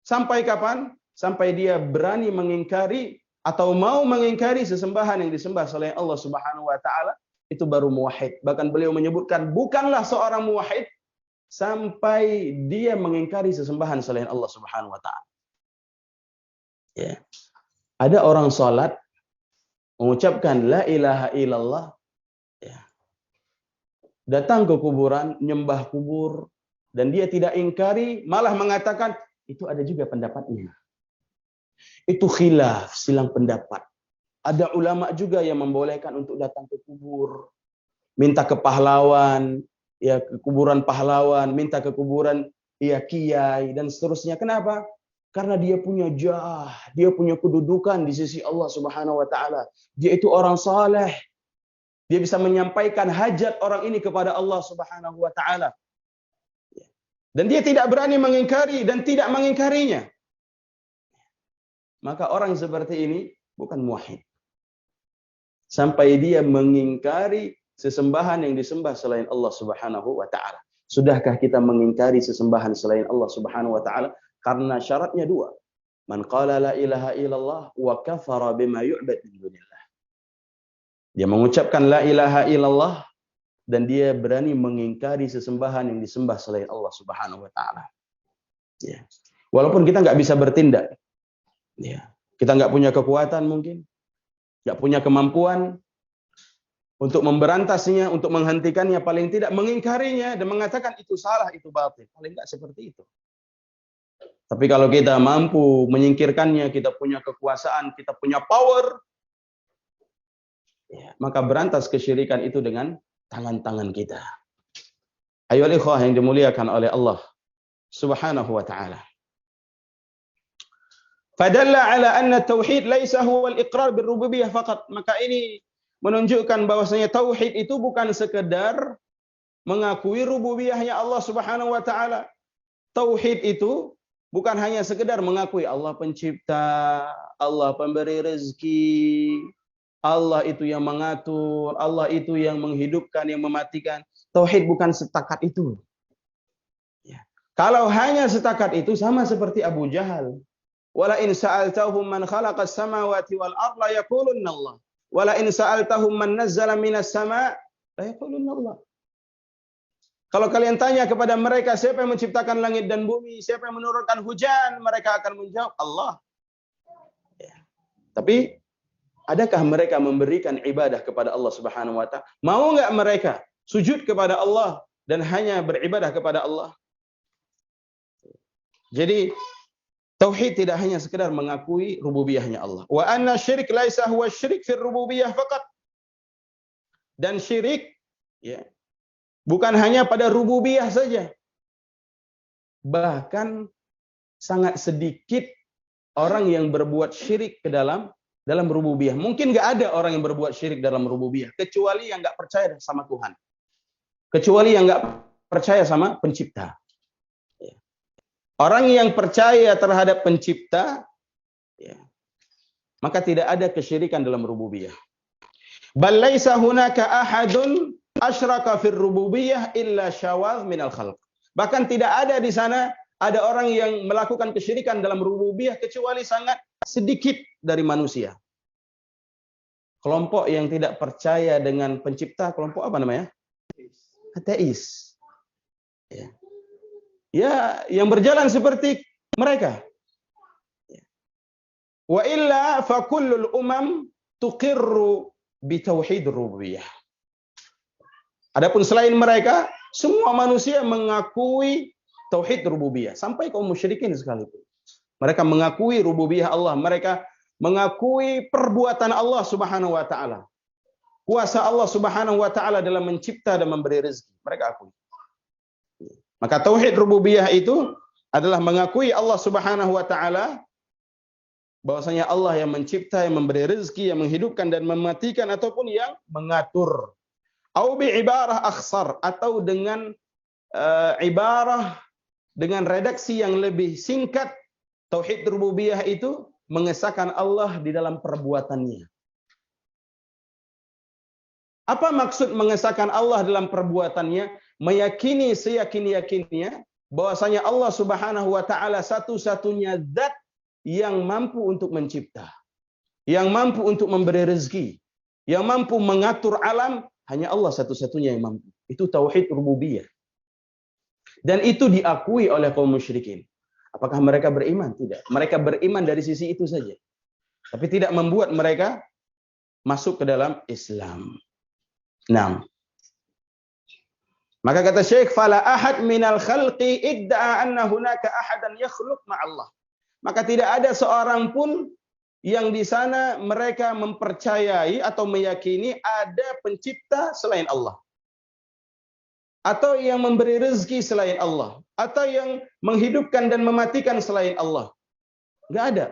Sampai kapan? Sampai dia berani mengingkari atau mau mengingkari sesembahan yang disembah selain Allah Subhanahu wa taala, itu baru muwahhid. Bahkan beliau menyebutkan bukanlah seorang muwahhid sampai dia mengingkari sesembahan selain Allah Subhanahu wa taala. Ya. Ada orang salat mengucapkan la ilaha illallah, ya. Datang ke kuburan, nyembah kubur, dan dia tidak ingkari, malah mengatakan itu ada juga pendapatnya. Itu khilaf, silang pendapat. Ada ulama juga yang membolehkan untuk datang ke kubur, minta ke pahlawan, ya ke kuburan pahlawan, minta ke kuburan ya kiai dan seterusnya. Kenapa? Karena dia punya jah, dia punya kedudukan di sisi Allah Subhanahu wa taala. Dia itu orang saleh. Dia bisa menyampaikan hajat orang ini kepada Allah Subhanahu wa taala. Dan dia tidak berani mengingkari dan tidak mengingkarinya. Maka orang seperti ini bukan muwahhid. Sampai dia mengingkari sesembahan yang disembah selain Allah Subhanahu wa taala. Sudahkah kita mengingkari sesembahan selain Allah Subhanahu wa taala? Karena syaratnya dua. Man qala la ilaha illallah wa kafara bima yu'bad min dunillah. Dia mengucapkan la ilaha illallah dan dia berani mengingkari sesembahan yang disembah selain Allah Subhanahu wa taala. Ya. Walaupun kita nggak bisa bertindak. Ya. Kita nggak punya kekuatan mungkin. Nggak punya kemampuan untuk memberantasnya, untuk menghentikannya, paling tidak mengingkarinya dan mengatakan itu salah, itu batil. Paling nggak seperti itu. Tapi kalau kita mampu menyingkirkannya, kita punya kekuasaan, kita punya power, ya, maka berantas kesyirikan itu dengan tangan-tangan kita. Ayolah ikhwah yang dimuliakan oleh Allah Subhanahu wa taala. Fadalla ala anna tauhid laisa huwa al-iqrar bir-rububiyyah faqat. Maka ini menunjukkan bahwasanya tauhid itu bukan sekedar mengakui rububiyahnya Allah Subhanahu wa taala. Tauhid itu bukan hanya sekedar mengakui Allah pencipta, Allah pemberi rezeki, Allah itu yang mengatur, Allah itu yang menghidupkan, yang mematikan. Tauhid bukan setakat itu. Ya. Kalau hanya setakat itu sama seperti Abu Jahal. Wala in sa'altahum man khalaqas samawati wal arda yaqulunna Allah. Wala in sa'altahum man nazzala minas sama' la yaqulunna Allah. Kalau kalian tanya kepada mereka siapa yang menciptakan langit dan bumi, siapa yang menurunkan hujan, mereka akan menjawab Allah. Ya. Tapi adakah mereka memberikan ibadah kepada Allah Subhanahu wa taala? Mau enggak mereka sujud kepada Allah dan hanya beribadah kepada Allah? Jadi tauhid tidak hanya sekedar mengakui rububiyahnya Allah. Wa anna syirik laisa huwa syirik fir rububiyah faqat. Dan syirik ya, bukan hanya pada rububiyah saja. Bahkan sangat sedikit orang yang berbuat syirik ke dalam rububiyah. Mungkin nggak ada orang yang berbuat syirik dalam rububiyah kecuali yang nggak percaya sama Tuhan. Kecuali yang nggak percaya sama pencipta. Orang yang percaya terhadap pencipta, ya, maka tidak ada kesyirikan dalam rububiyah. Bal laisa hunaka ahadun asyraka fir rububiyah illa syawaz minal khalq. Bahkan tidak ada di sana ada orang yang melakukan kesyirikan dalam rububiyah kecuali sangat sedikit dari manusia. Kelompok yang tidak percaya dengan pencipta, kelompok apa namanya? Ateis. Ya. Ya, yang berjalan seperti mereka. Wa illa fa kullul umam tuqirru bi tauhid rububiyah. Adapun selain mereka, semua manusia mengakui tauhid rububiyah, sampai kaum musyrikin sekalipun. Mereka mengakui rububiyah Allah, mereka mengakui perbuatan Allah Subhanahu wa taala. Kuasa Allah Subhanahu wa taala dalam mencipta dan memberi rezeki, mereka akui. Maka tauhid rububiyah itu adalah mengakui Allah Subhanahu wa taala bahwasanya Allah yang mencipta, yang memberi rezeki, yang menghidupkan dan mematikan ataupun yang mengatur. Au bi ibarah akhsar, atau dengan ibarah dengan redaksi yang lebih singkat, tauhid rububiyah itu mengesahkan Allah di dalam perbuatannya. Apa maksud mengesahkan Allah dalam perbuatannya? Meyakini seyakin-yakinnya bahwasanya Allah Subhanahu wa taala satu-satunya zat yang mampu untuk mencipta, yang mampu untuk memberi rezeki, yang mampu mengatur alam, hanya Allah satu-satunya yang mampu. Itu tauhid rububiyah. Dan itu diakui oleh kaum musyrikin. Apakah mereka beriman? Tidak. Mereka beriman dari sisi itu saja. Tapi tidak membuat mereka masuk ke dalam Islam. 6. Maka kata Syekh, fala ahad minal khalqi idda'a anna hunaka ahadan yakhluq ma'allah. Maka tidak ada seorang pun yang di sana mereka mempercayai atau meyakini ada pencipta selain Allah. Atau yang memberi rezeki selain Allah. Atau yang menghidupkan dan mematikan selain Allah. Enggak ada.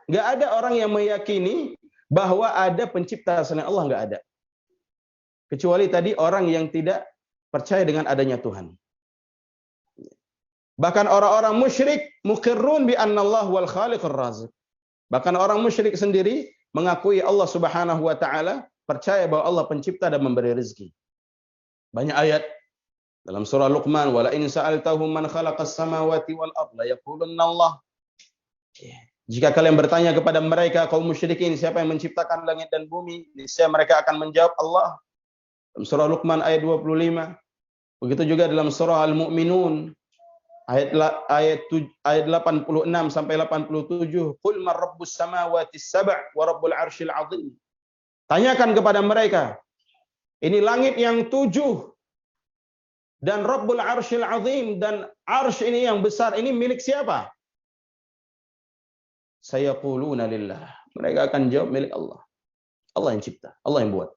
Enggak ada orang yang meyakini bahwa ada pencipta selain Allah, enggak ada. Kecuali tadi orang yang tidak percaya dengan adanya Tuhan. Bahkan orang-orang musyrik muqirrun bi annallahu wal khaliqur raziq. Bahkan orang musyrik sendiri mengakui Allah Subhanahu wa taala, percaya bahwa Allah pencipta dan memberi rezeki. Banyak ayat dalam surah Luqman, wala in sa'altahum man khalaqas samawati wal ard la yaqulunna Allah. Jika kalian bertanya kepada mereka kaum musyrikin siapa yang menciptakan langit dan bumi, niscaya mereka akan menjawab Allah. Dalam surah Luqman ayat 25. Begitu juga dalam surah Al-Mu'minun ayat 86 sampai 87. Qul man rabbus samawati sab' wa rabbul arsyil 'azim. Tanyakan kepada mereka, ini langit yang 7 dan Rabbul Arsyil Azim, dan arsy ini yang besar ini milik siapa? Sayaquluna lillah. Mereka akan jawab milik Allah. Allah yang cipta, Allah yang buat.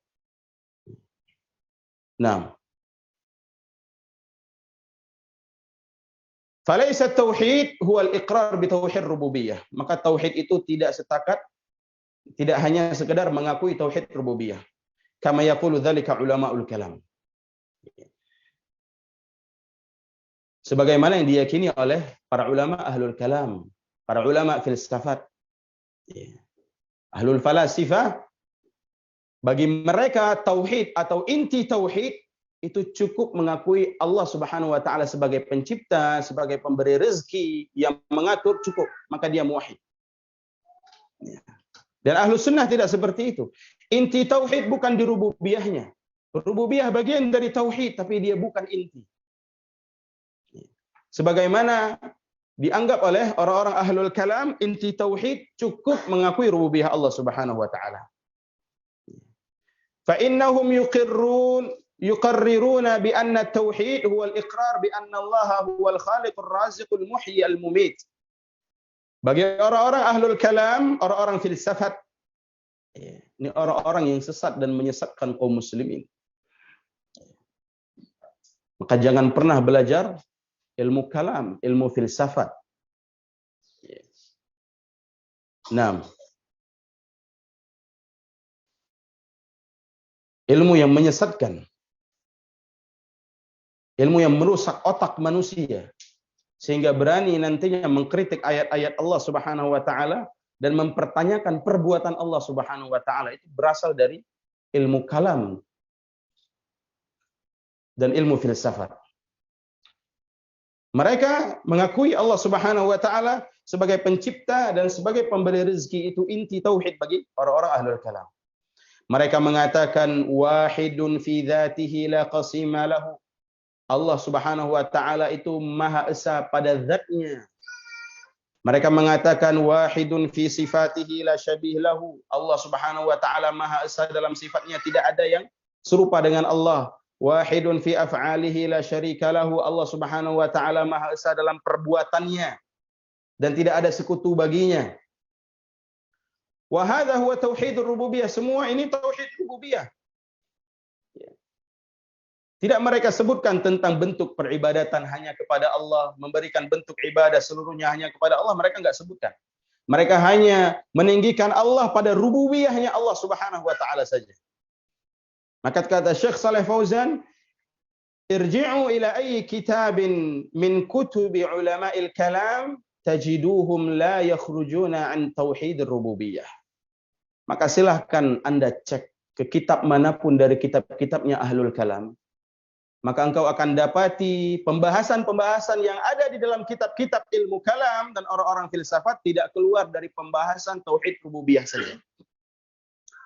Nah, falaisa tauhid huwa al-iqrar bi tauhid rububiyah. Maka tauhid itu tidak hanya sekedar mengakui tauhid rububiyah. Kama yaqulu dzalika ulamaul kalam. Sebagaimana yang diyakini oleh para ulama ahlul kalam, para ulama filsafat. Ahlul falasifah, bagi mereka tauhid atau inti tauhid itu cukup mengakui Allah Subhanahu wa taala sebagai pencipta, sebagai pemberi rezeki, yang mengatur, cukup, maka dia muwahhid. Dan ahlu sunnah tidak seperti itu. Inti tauhid bukan di rububiyahnya. Rububiyah bagian dari tauhid, tapi dia bukan inti. Sebagaimana dianggap oleh orang-orang ahlul kalam, inti tauhid cukup mengakui rububiyah Allah Subhanahu wa taala. Fa innahum yuqarriruna bi anna at-tauhid huwa al-iqrar bi anna Allah huwa al-khaliqur raziqul muhyi al-mumit. Bagi orang-orang ahlul kalam, orang-orang filsafat, ini orang-orang yang sesat dan menyesatkan kaum muslimin. Maka jangan pernah belajar ilmu kalam, ilmu filsafat. Nah, ilmu yang menyesatkan, ilmu yang merusak otak manusia, sehingga berani nantinya mengkritik ayat-ayat Allah Subhanahu wa taala dan mempertanyakan perbuatan Allah Subhanahu wa taala, itu berasal dari ilmu kalam dan ilmu filsafat. Mereka mengakui Allah Subhanahu wa taala sebagai pencipta dan sebagai pemberi rezeki, itu inti tauhid bagi orang-orang ahlul kalam. Mereka mengatakan wahidun fi dzatihi la qasima lahu. Allah Subhanahu wa taala itu maha esa pada zatnya. Mereka mengatakan wahidun fi sifatihi la syabih lahu. Allah Subhanahu wa taala maha esa dalam sifatnya, tidak ada yang serupa dengan Allah. Wahidun fi af'alihi la syarika lahu. Allah Subhanahu wa taala maha esa dalam perbuatannya dan tidak ada sekutu baginya. Wa hadza huwa tauhidur rububiyah. Semua ini tauhid rububiyah. Tidak mereka sebutkan tentang bentuk peribadatan hanya kepada Allah, memberikan bentuk ibadah seluruhnya hanya kepada Allah, mereka enggak sebutkan. Mereka hanya meninggikan Allah pada rububiyahnya Allah Subhanahu wa taala saja. Maka kata Syekh Shalih Fauzan, irji'u ila ayyi kitabin min kutubi ulama'il kalam tajiduhum la yakhrujuna an tauhidir rububiyah. Maka silahkan Anda cek ke kitab manapun dari kitab-kitabnya ahlul kalam. Maka engkau akan dapati pembahasan-pembahasan yang ada di dalam kitab-kitab ilmu kalam dan orang-orang filsafat tidak keluar dari pembahasan tauhid rububiyah saja.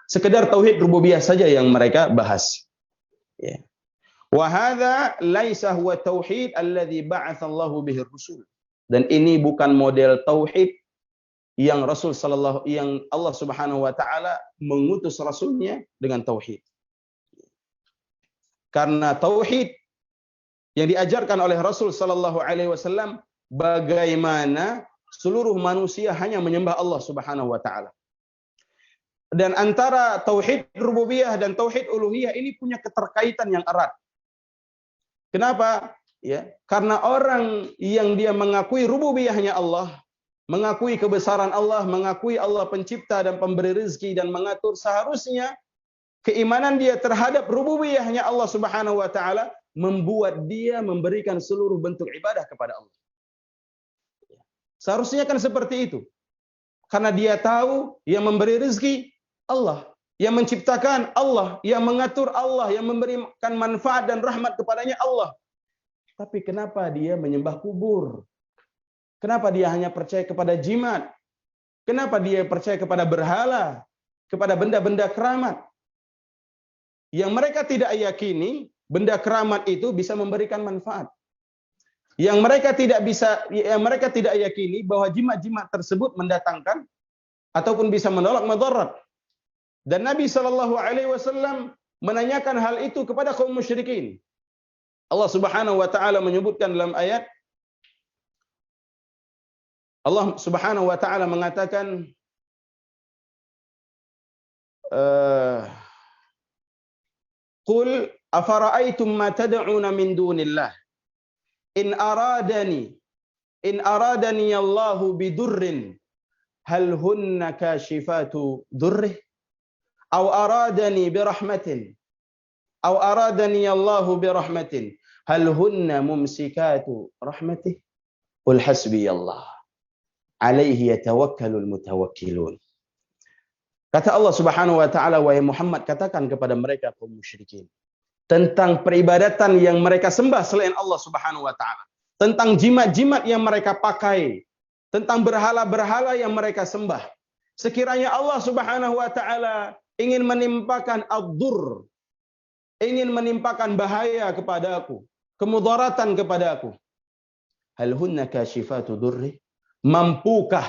Sekedar tauhid rububiyah saja yang mereka bahas. Ya. Wa hadza laisa huwa tauhid alladzi ba'atsa Allahu bihi ar-rusul. Dan ini bukan model tauhid yang yang Allah Subhanahu wa taala mengutus rasulnya dengan tauhid. Karena tauhid yang diajarkan oleh Rasul sallallahu alaihi wasallam bagaimana seluruh manusia hanya menyembah Allah Subhanahu wa taala. Dan antara tauhid rububiyah dan tauhid uluhiyah ini punya keterkaitan yang erat. Kenapa? Ya, karena orang yang dia mengakui rububiyahnya Allah, mengakui kebesaran Allah, mengakui Allah pencipta dan pemberi rezeki dan mengatur, seharusnya keimanan dia terhadap rububiyahnya Allah Subhanahu wa taala membuat dia memberikan seluruh bentuk ibadah kepada Allah. Seharusnya kan seperti itu. Karena dia tahu yang memberi rezeki Allah, yang menciptakan Allah, yang mengatur Allah, yang memberikan manfaat dan rahmat kepadanya Allah. Tapi kenapa dia menyembah kubur? Kenapa dia hanya percaya kepada jimat? Kenapa dia percaya kepada berhala, kepada benda-benda keramat? Yang mereka tidak yakini benda keramat itu bisa memberikan manfaat. Yang mereka tidak yakini bahwa jimat-jimat tersebut mendatangkan ataupun bisa menolak madarat. Dan Nabi sallallahu alaihi wasallam menanyakan hal itu kepada kaum musyrikin. Allah Subhanahu wa taala menyebutkan dalam ayat, Allah Subhanahu wa taala mengatakan Qul afara'aytum ma tad'una min dunillah in aradani Allahu bidurrin hal hunna kashifatu durrih aw aradani birahmatin aw aradani Allahu birahmatin hal hunna mumsikatu rahmatih qul hasbiyallah alaihi yatawakkalul mutawakkilun. Kata Allah Subhanahu wa taala, wahai Muhammad, katakan kepada mereka kaum musyrikin tentang peribadatan yang mereka sembah selain Allah Subhanahu wa taala, tentang jimat-jimat yang mereka pakai, tentang berhala-berhala yang mereka sembah. Sekiranya Allah Subhanahu wa taala ingin menimpakan ad-dur, ingin menimpakan bahaya kepada aku, kemudaratan kepada aku, hal hunna kashifatu durri, mampukah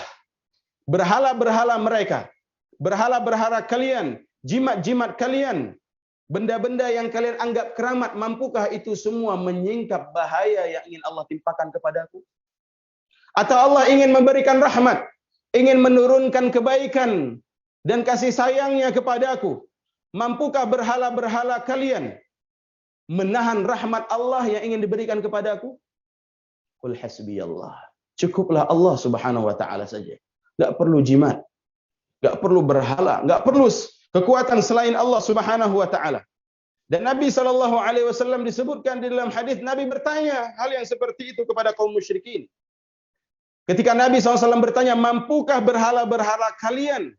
berhala-berhala mereka, berhala-berhala kalian, jimat-jimat kalian, benda-benda yang kalian anggap keramat, mampukah itu semua menyingkap bahaya yang ingin Allah timpakan kepadaku? Atau Allah ingin memberikan rahmat, ingin menurunkan kebaikan dan kasih sayangnya kepadaku? Mampukah berhala-berhala kalian menahan rahmat Allah yang ingin diberikan kepadaku? Qul hasbiyallah. Cukuplah Allah Subhanahu wa taala saja. Enggak perlu jimat, enggak perlu berhala, enggak perlu kekuatan selain Allah Subhanahu wa taala. Dan Nabi sallallahu alaihi wasallam disebutkan di dalam hadis, Nabi bertanya hal yang seperti itu kepada kaum musyrikin. Ketika Nabi SAW bertanya, mampukah berhala-berhala kalian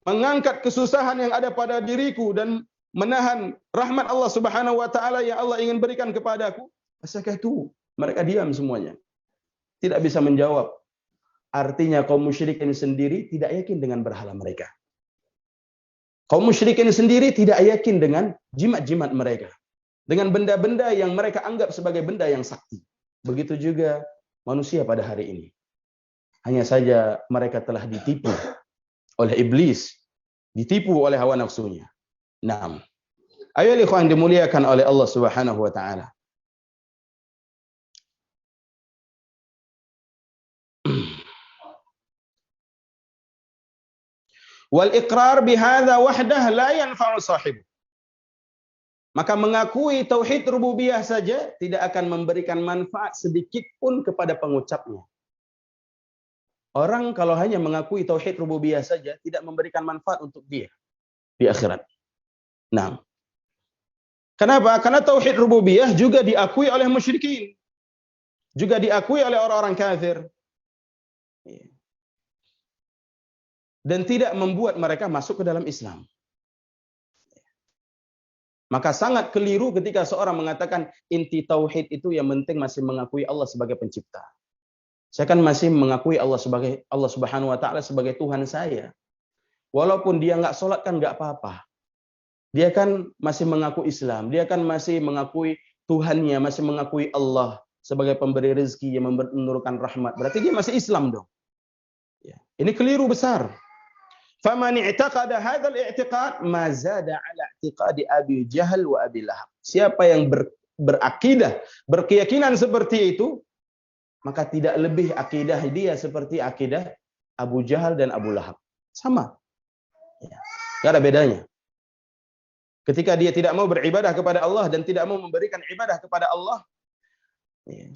mengangkat kesusahan yang ada pada diriku dan menahan rahmat Allah Subhanahu wa taala yang Allah ingin berikan kepadaku? Pasakah itu? Mereka diam semuanya. Tidak bisa menjawab. Artinya kaum musyrikin sendiri tidak yakin dengan berhala mereka. Kaum musyrikin sendiri tidak yakin dengan jimat-jimat mereka, dengan benda-benda yang mereka anggap sebagai benda yang sakti. Begitu juga manusia pada hari ini. Hanya saja mereka telah ditipu oleh iblis, ditipu oleh hawa nafsunya. Naam. Ayo ikhwan dimuliakan oleh Allah Subhanahu wa taala. Wal iqrar bihadza wahdah la yanfa'u sahib. Maka mengakui tauhid rububiyah saja tidak akan memberikan manfaat sedikit pun kepada pengucapnya. Orang kalau hanya mengakui tauhid rububiyah saja tidak memberikan manfaat untuk dia di akhirat. Nah, kenapa? Karena tauhid rububiyah juga diakui oleh musyrikin, juga diakui oleh orang-orang kafir, dan tidak membuat mereka masuk ke dalam Islam. Maka sangat keliru ketika seorang mengatakan inti tauhid itu yang penting masih mengakui Allah sebagai pencipta. Saya kan masih mengakui Allah Subhanahu wa taala sebagai Tuhan saya. Walaupun dia enggak sholat kan enggak apa-apa. Dia kan masih mengaku Islam, dia kan masih mengakui Tuhannya, masih mengakui Allah sebagai pemberi rezeki yang menurunkan rahmat. Berarti dia masih Islam dong. Ya. Ini keliru besar. Faman i'taqada hadzal i'tiqad ma zada ala i'tiqadi Abi Jahal wa Abi Lahab. Siapa yang berakidah, berkeyakinan seperti itu, maka tidak lebih akidah dia seperti akidah Abu Jahal dan Abu Lahab. Sama. Ya. Gak ada bedanya. Ketika dia tidak mau beribadah kepada Allah dan tidak mau memberikan ibadah kepada Allah, ya,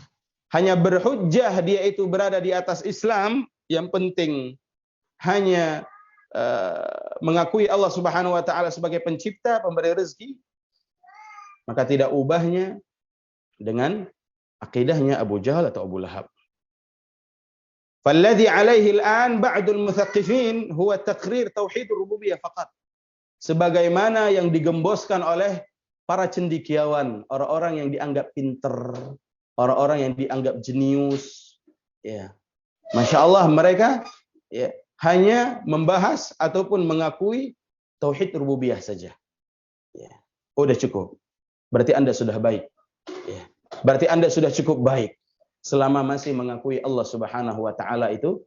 hanya berhujjah dia itu berada di atas Islam, yang penting hanya mengakui Allah Subhanahu wa taala sebagai pencipta, pemberi rezeki, maka tidak ubahnya dengan akidahnya Abu Jahal atau Abu Lahab. Falladhi alaihi al'an ba'dul muthaqqifin huwa taqrir tauhid rububiyah faqat. Sebagaimana yang digemboskan oleh para cendekiawan, orang-orang yang dianggap pinter, orang-orang yang dianggap jenius, ya. Masya Allah mereka ya, hanya membahas ataupun mengakui tauhid rububiyah saja. Ya. Udah cukup. Berarti Anda sudah baik. Ya. Berarti Anda sudah cukup baik selama masih mengakui Allah Subhanahu wa taala itu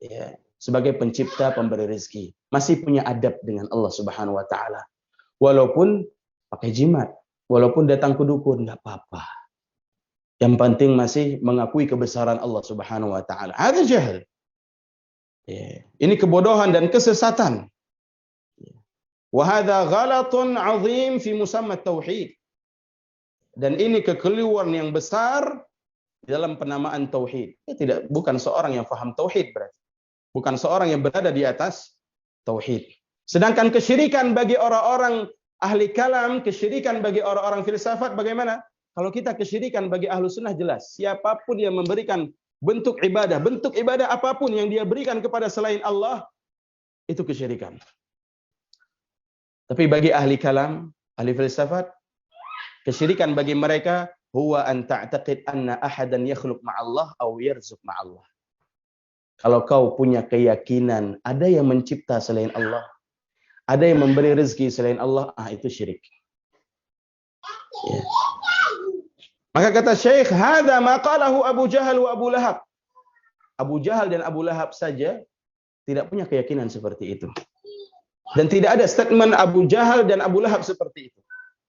ya, sebagai pencipta, pemberi rezeki. Masih punya adab dengan Allah Subhanahu wa taala. Walaupun pakai jimat, walaupun datang ke dukun, enggak apa-apa. Yang penting masih mengakui kebesaran Allah Subhanahu wa taala. Ada jahil. Ya. Ini kebodohan dan kesesatan. Wa hadza ghalatun 'azim fi musamma tauhid. Dan ini kekeliruan yang besar dalam penamaan tauhid. Bukan seorang yang paham tauhid berarti. Bukan seorang yang berada di atas tauhid. Sedangkan kesyirikan bagi orang-orang ahli kalam, kesyirikan bagi orang-orang filsafat bagaimana? Kalau kita kesyirikan bagi ahlu sunnah jelas. Siapapun yang memberikan bentuk ibadah apapun yang dia berikan kepada selain Allah, itu kesyirikan. Tapi bagi ahli kalam, ahli filsafat, kesyirikan bagi mereka huwa an ta'taqid anna ahadan yakhluq ma'allah aw yarzuq ma'allah. Kalau kau punya keyakinan ada yang mencipta selain Allah, ada yang memberi rezeki selain Allah, itu syirik. Ya. Maka kata Syekh, hadza ma qalahu Abu Jahal wa Abu Lahab. Abu Jahal dan Abu Lahab saja tidak punya keyakinan seperti itu. Dan tidak ada statement Abu Jahal dan Abu Lahab seperti itu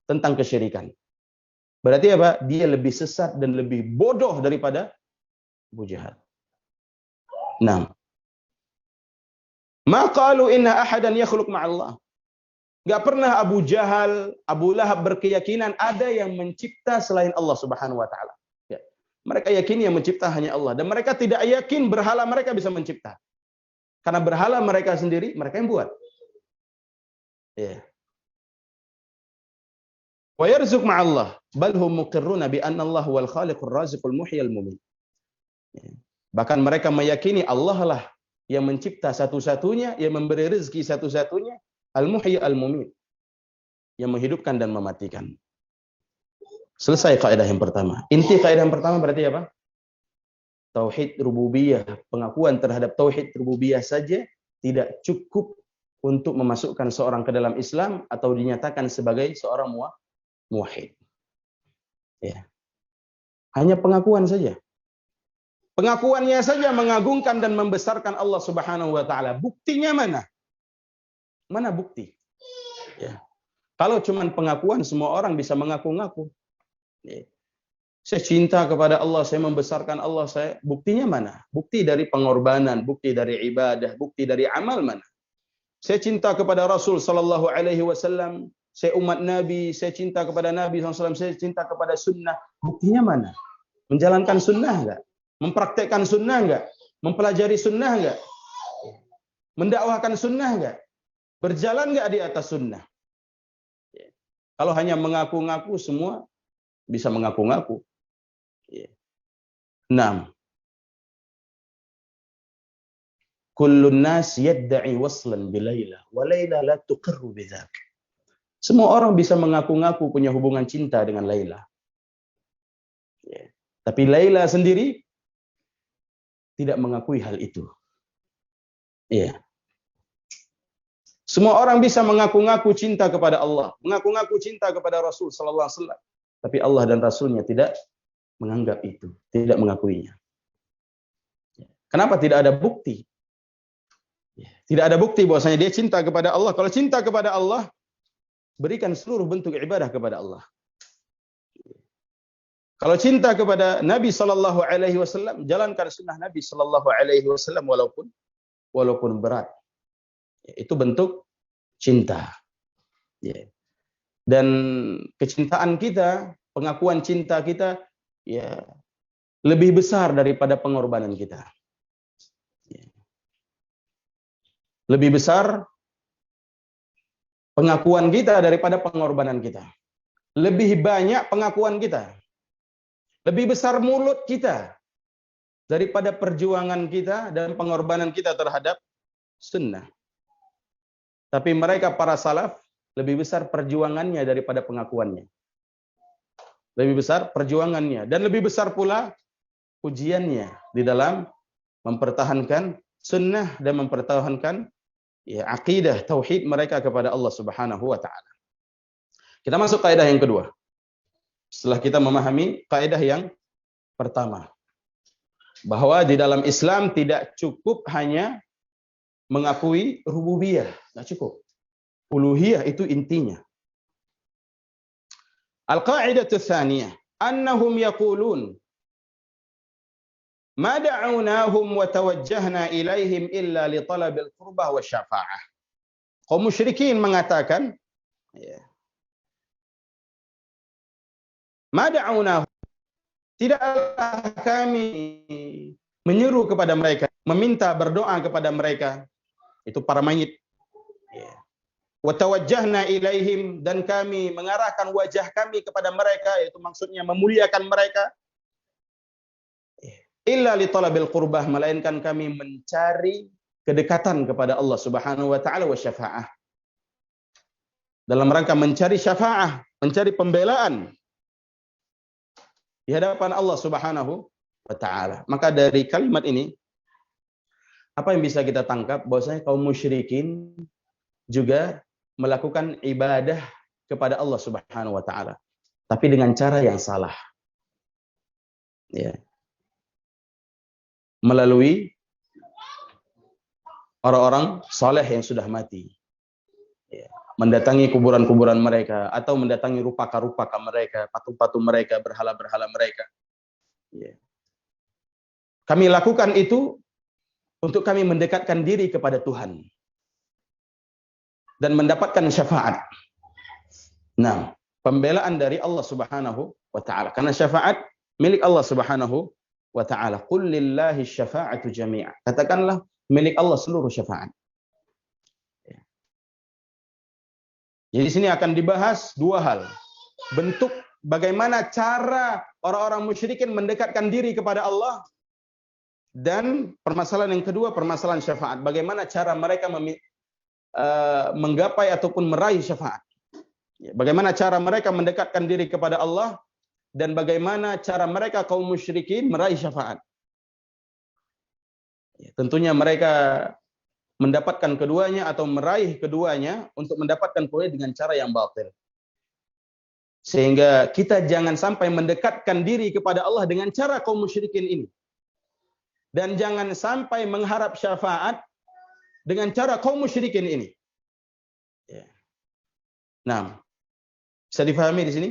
tentang kesyirikan. Berarti apa? Dia lebih sesat dan lebih bodoh daripada Abu Jahal. Nah, ma qalu inna ahadan yakhluq ma'allah. Enggak pernah Abu Jahal, Abu Lahab berkeyakinan ada yang mencipta selain Allah Subhanahu wa taala. Ya. Mereka yakin yang mencipta hanya Allah dan mereka tidak yakin berhala mereka bisa mencipta. Karena berhala mereka sendiri mereka yang buat. Ya. Wa yarzuq ma'allah, bal hum muqirruna bi anna Allah huwal khaliqur raziqul muhyil mumit. Ya. Bahkan mereka meyakini Allah lah yang mencipta satu-satunya, yang memberi rezeki satu-satunya, al-muhyi al-mumit, yang menghidupkan dan mematikan. Selesai kaidah yang pertama. Inti kaidah yang pertama berarti apa? Tauhid rububiyah, pengakuan terhadap tauhid rububiyah saja tidak cukup untuk memasukkan seorang ke dalam Islam atau dinyatakan sebagai seorang muwahhid. Ya. Hanya pengakuan saja. Pengakuannya saja mengagungkan dan membesarkan Allah Subhanahu wa taala. Buktinya mana? Mana bukti? Ya. Kalau cuma pengakuan, semua orang bisa mengaku-ngaku. Ya. Saya cinta kepada Allah, saya membesarkan Allah, buktinya mana? Bukti dari pengorbanan, bukti dari ibadah, bukti dari amal mana? Saya cinta kepada Rasul sallallahu alaihi wasallam, saya umat Nabi, saya cinta kepada Nabi SAW, saya cinta kepada sunnah. Buktinya mana? Menjalankan sunnah enggak? Mempraktekkan sunnah enggak? Mempelajari sunnah enggak? Mendakwahkan sunnah enggak? Berjalan enggak di atas sunnah? Kalau hanya mengaku-ngaku, semua bisa mengaku-ngaku. 6. Kullun nas yadda'i waslan bi Laila wa Laila la tuqirru bidzak. Semua orang bisa mengaku-ngaku punya hubungan cinta dengan Laila. Tapi Laila sendiri tidak mengakui hal itu. Iya. Semua orang bisa mengaku-ngaku cinta kepada Allah, mengaku-ngaku cinta kepada Rasul sallallahu alaihi wasallam, tapi Allah dan Rasulnya tidak menganggap itu, tidak mengakuinya. Kenapa tidak ada bukti? Tidak ada bukti bahwasanya dia cinta kepada Allah. Kalau cinta kepada Allah, berikan seluruh bentuk ibadah kepada Allah. Kalau cinta kepada Nabi sallallahu alaihi wasallam, jalankan sunnah Nabi sallallahu alaihi wasallam walaupun berat. Itu bentuk cinta. Dan kecintaan kita, pengakuan cinta kita ya lebih besar daripada pengorbanan kita. Lebih besar pengakuan kita daripada pengorbanan kita. Lebih banyak pengakuan kita. Lebih besar mulut kita daripada perjuangan kita dan pengorbanan kita terhadap sunnah. Tapi mereka para salaf lebih besar perjuangannya daripada pengakuannya. Lebih besar perjuangannya dan lebih besar pula ujiannya di dalam mempertahankan sunnah dan mempertahankan akidah tauhid mereka kepada Allah Subhanahu wa taala. Kita masuk kaidah yang kedua. Setelah kita memahami kaidah yang pertama, bahwa di dalam Islam tidak cukup hanya mengakui rububiyah, tidak cukup. Uluhiyah itu intinya. Al-qa'idatu tsaniyah, annahum yaqulun ma da'awnahum wa tawajjahna ilaihim illa li talabil qurbah wa syafa'ah. Kaum musyrikin mengatakan, ma da'awnahum, tidaklah kami menyeru kepada mereka, meminta berdoa kepada mereka, itu para mayit. Wa tawajjahna ilaihim, dan kami mengarahkan wajah kami kepada mereka, yaitu maksudnya memuliakan mereka. Illa li talabil qurbah, melainkan kami mencari kedekatan kepada Allah Subhanahu wa taala wa syafa'ah. Dalam rangka mencari syafa'ah, mencari pembelaan di hadapan Allah Subhanahu wa taala. Maka dari kalimat ini apa yang bisa kita tangkap? Bahwasanya kaum musyrikin juga melakukan ibadah kepada Allah Subhanahu wa taala, tapi dengan cara yang salah. Melalui orang-orang saleh yang sudah mati. Mendatangi kuburan-kuburan mereka atau mendatangi rupaka-rupaka mereka, patung-patung mereka, berhala-berhala mereka. Kami lakukan itu untuk kami mendekatkan diri kepada Tuhan dan mendapatkan syafaat. Nah, pembelaan dari Allah Subhanahu wa taala, karena syafaat milik Allah Subhanahu wa taala. Qul lillahi syafa'atu jami'a. Katakanlah milik Allah seluruh syafaat. Jadi di sini akan dibahas dua hal. Bentuk bagaimana cara orang-orang musyrikin mendekatkan diri kepada Allah, dan permasalahan yang kedua, permasalahan syafaat. Bagaimana cara mereka menggapai ataupun meraih syafaat. Bagaimana cara mereka mendekatkan diri kepada Allah, dan bagaimana cara mereka kaum musyrikin meraih syafaat. Tentunya mereka mendapatkan keduanya atau meraih keduanya untuk mendapatkan keduanya dengan cara yang batil. Sehingga kita jangan sampai mendekatkan diri kepada Allah dengan cara kaum musyrikin ini. Dan jangan sampai mengharap syafaat dengan cara kaum musyrikin ini. Nah, bisa difahami di sini?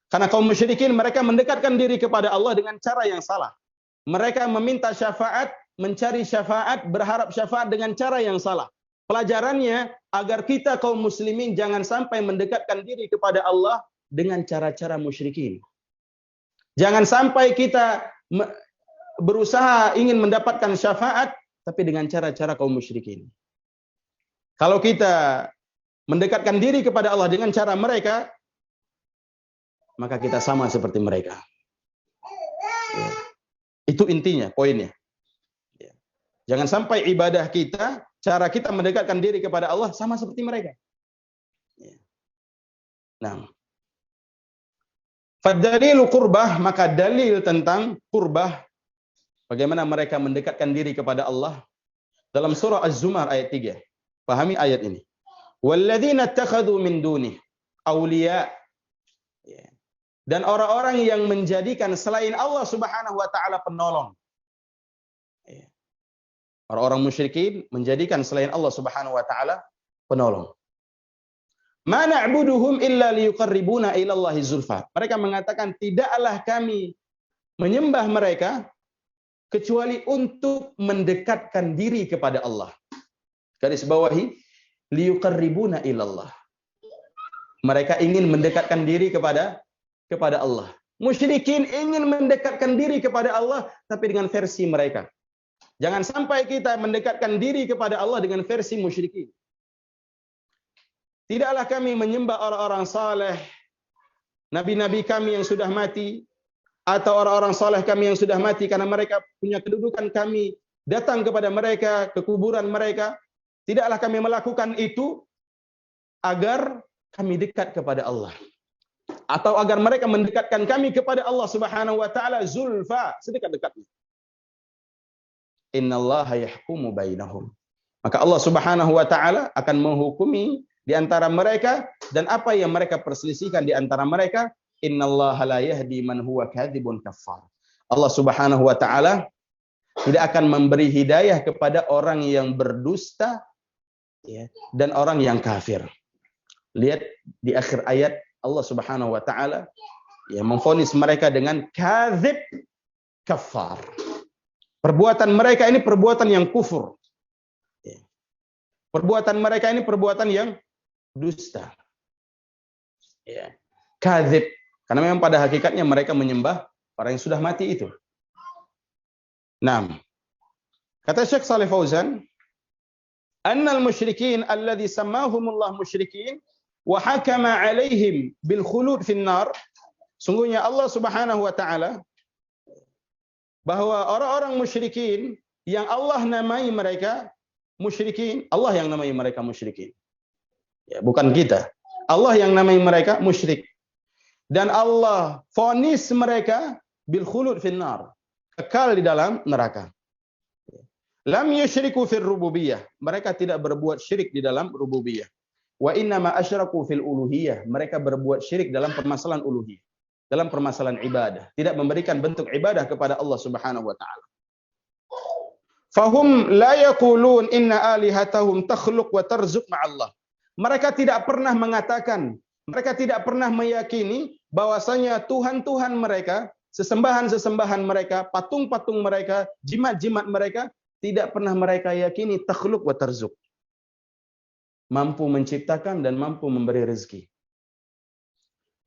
Karena kaum musyrikin mereka mendekatkan diri kepada Allah dengan cara yang salah. Mereka meminta syafaat, mencari syafaat, berharap syafaat dengan cara yang salah. Pelajarannya agar kita kaum muslimin jangan sampai mendekatkan diri kepada Allah dengan cara-cara musyrikin. Jangan sampai kita berusaha ingin mendapatkan syafaat tapi dengan cara-cara kaum musyrikin. Kalau kita mendekatkan diri kepada Allah dengan cara mereka, maka kita sama seperti mereka. Itu intinya, poinnya. Jangan sampai ibadah kita, cara kita mendekatkan diri kepada Allah sama seperti mereka. Nah, fadalilu qurbah, maka dalil tentang qurbah, bagaimana mereka mendekatkan diri kepada Allah, dalam surah Az-Zumar ayat 3. Pahami ayat ini. Walladzina ittakhadhu min dunih awliya, dan orang-orang yang menjadikan selain Allah Subhanahu wa taala penolong. Orang-orang musyrikin menjadikan selain Allah Subhanahu wa taala penolong. Ma na'buduhum illa liyuqarribuna ila Allahi zulfa. Mereka mengatakan tidaklah kami menyembah mereka kecuali untuk mendekatkan diri kepada Allah. Garis bawahi liyuqarribuna ila Allah. Mereka ingin mendekatkan diri kepada Allah. Musyrikin ingin mendekatkan diri kepada Allah tapi dengan versi mereka. Jangan sampai kita mendekatkan diri kepada Allah dengan versi musyrikin. Tidaklah kami menyembah orang-orang saleh, nabi-nabi kami yang sudah mati, atau orang-orang saleh kami yang sudah mati karena mereka punya kedudukan, kami datang kepada mereka, ke kuburan mereka. Tidaklah kami melakukan itu agar kami dekat kepada Allah, atau agar mereka mendekatkan kami kepada Allah Subhanahu wa taala zulfa, sedekat-dekatnya. Innallaha yahkumu bainahum. Maka Allah Subhanahu wa taala akan menghukumi di antara mereka, dan apa yang mereka perselisihkan di antara mereka, innallaha la yahdi man huwa kadzibun kafar. Allah Subhanahu wa taala tidak akan memberi hidayah kepada orang yang berdusta, ya, dan orang yang kafir. Lihat di akhir ayat Allah Subhanahu wa taala ya memvonis mereka dengan kadzib kafar. Perbuatan mereka ini perbuatan yang kufur. Perbuatan mereka ini perbuatan yang dusta. Ya. Kadzib, karena memang pada hakikatnya mereka menyembah orang yang sudah mati itu. Nah, kata Syekh Shalih Fauzan, annal musyrikin alladhi sammahumullah musyrikin wa hakama alaihim bil khulud fin nar. Sungguhnya Allah Subhanahu wa taala bahwa orang-orang musyrikin yang Allah namai mereka musyrikin, Allah yang namai mereka musyrikin. Ya, bukan kita. Allah yang namai mereka musyrik. Dan Allah vonis mereka bil khulud fin nar, kekal di dalam neraka. Lam yusyriku fil rububiyah, mereka tidak berbuat syirik di dalam rububiyah. Wa inna ma asyraku fil uluhiyah, mereka berbuat syirik dalam permasalahan uluhiyah, dalam permasalahan ibadah, tidak memberikan bentuk ibadah kepada Allah Subhanahu wa taala. Fahum la yaqulun inna alihatahum takhluq wa tarzuq ma'allah. Mereka tidak pernah mengatakan, mereka tidak pernah meyakini bahwasanya Tuhan-Tuhan mereka, sesembahan-sesembahan mereka, patung-patung mereka, jimat-jimat mereka, tidak pernah mereka yakini takhluq wa tarzuq, mampu menciptakan dan mampu memberi rezeki.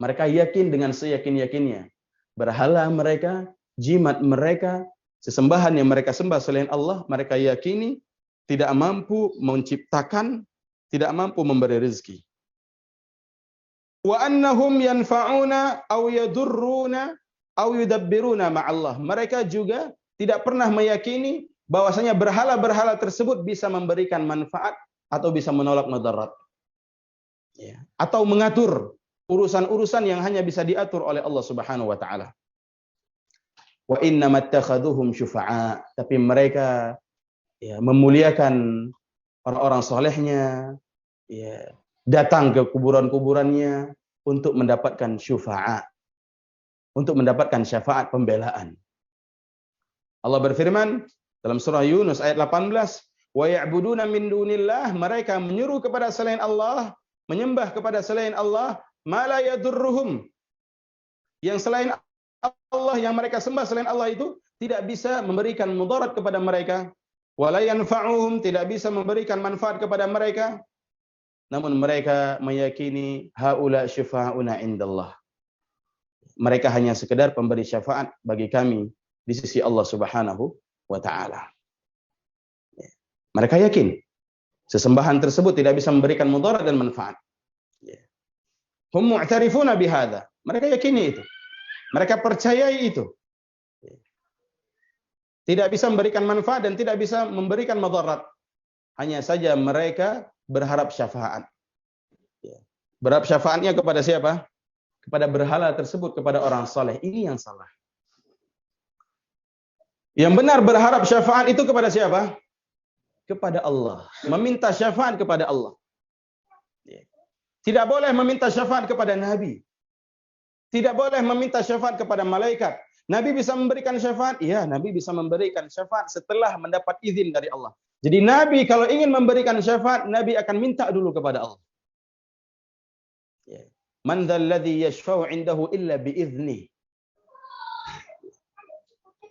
Mereka yakin dengan seyakin-yakinnya berhala mereka, jimat mereka, sesembahan yang mereka sembah selain Allah, mereka yakini tidak mampu menciptakan, tidak mampu memberi rezeki. Wa annahum yanfa'una aw yadurruna aw yudabbiruna ma'allah. Mereka juga tidak pernah meyakini bahwasanya berhala-berhala tersebut bisa memberikan manfaat atau bisa menolak madarat. Ya, atau mengatur urusan-urusan yang hanya bisa diatur oleh Allah Subhanahu wa taala. Wa innamattakhadhuhum syufa'a, tapi mereka ya memuliakan orang-orang solehnya, ya, datang ke kuburan-kuburannya untuk mendapatkan syufa'a, untuk mendapatkan syafaat pembelaan. Allah berfirman dalam surah Yunus ayat 18, wa ya'buduna min dunillah, mereka menyuruh kepada selain Allah, menyembah kepada selain Allah, ma la yadurruhum, yang selain Allah, yang mereka sembah selain Allah itu tidak bisa memberikan mudarat kepada mereka, wala yanfa'uhum, tidak bisa memberikan manfaat kepada mereka, namun mereka meyakini haula syafa'una indallah, mereka hanya sekedar pemberi syafaat bagi kami di sisi Allah Subhanahu wa taala. Mereka yakin sesembahan tersebut tidak bisa memberikan mudarat dan manfaat. Hum mu'tarifuna bihadza, mereka yakini itu, mereka percayai itu. Tidak bisa memberikan manfaat dan tidak bisa memberikan mudarat. Hanya saja mereka berharap syafaat. Berharap syafaatnya kepada siapa? Kepada berhala tersebut, kepada orang saleh. Ini yang salah. Yang benar berharap syafaat itu kepada siapa? Kepada Allah. Meminta syafaat kepada Allah. Tidak boleh meminta syafaat kepada Nabi. Tidak boleh meminta syafaat kepada malaikat. Nabi bisa memberikan syafaat? Iya, Nabi bisa memberikan syafaat setelah mendapat izin dari Allah. Jadi Nabi kalau ingin memberikan syafaat, Nabi akan minta dulu kepada Allah. Man dzalladzi yashfa'u 'indahu illa bi'idznih.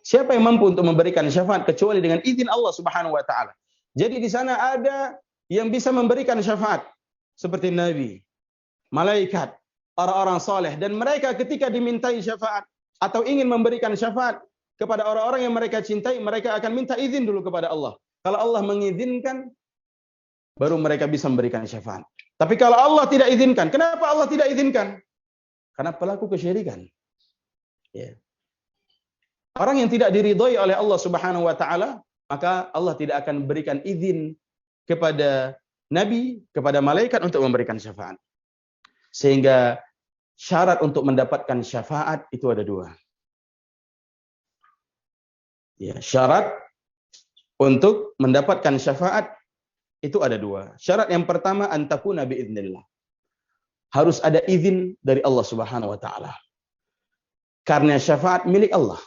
Siapa yang mampu untuk memberikan syafaat kecuali dengan izin Allah Subhanahu wa taala. Jadi di sana ada yang bisa memberikan syafaat seperti nabi, malaikat, orang-orang saleh, dan mereka ketika dimintai syafaat atau ingin memberikan syafaat kepada orang-orang yang mereka cintai, mereka akan minta izin dulu kepada Allah. Kalau Allah mengizinkan, baru mereka bisa memberikan syafaat. Tapi kalau Allah tidak izinkan, kenapa Allah tidak izinkan? Karena pelaku kesyirikan. Ya. Orang yang tidak diridhoi oleh Allah Subhanahu wa taala, maka Allah tidak akan berikan izin kepada nabi, kepada malaikat untuk memberikan syafaat. Sehingga syarat untuk mendapatkan syafaat itu ada dua. Ya, syarat untuk mendapatkan syafaat itu ada dua. Syarat yang pertama, antakuna biiznillah. Harus ada izin dari Allah Subhanahu wa taala. Karena syafaat milik Allah.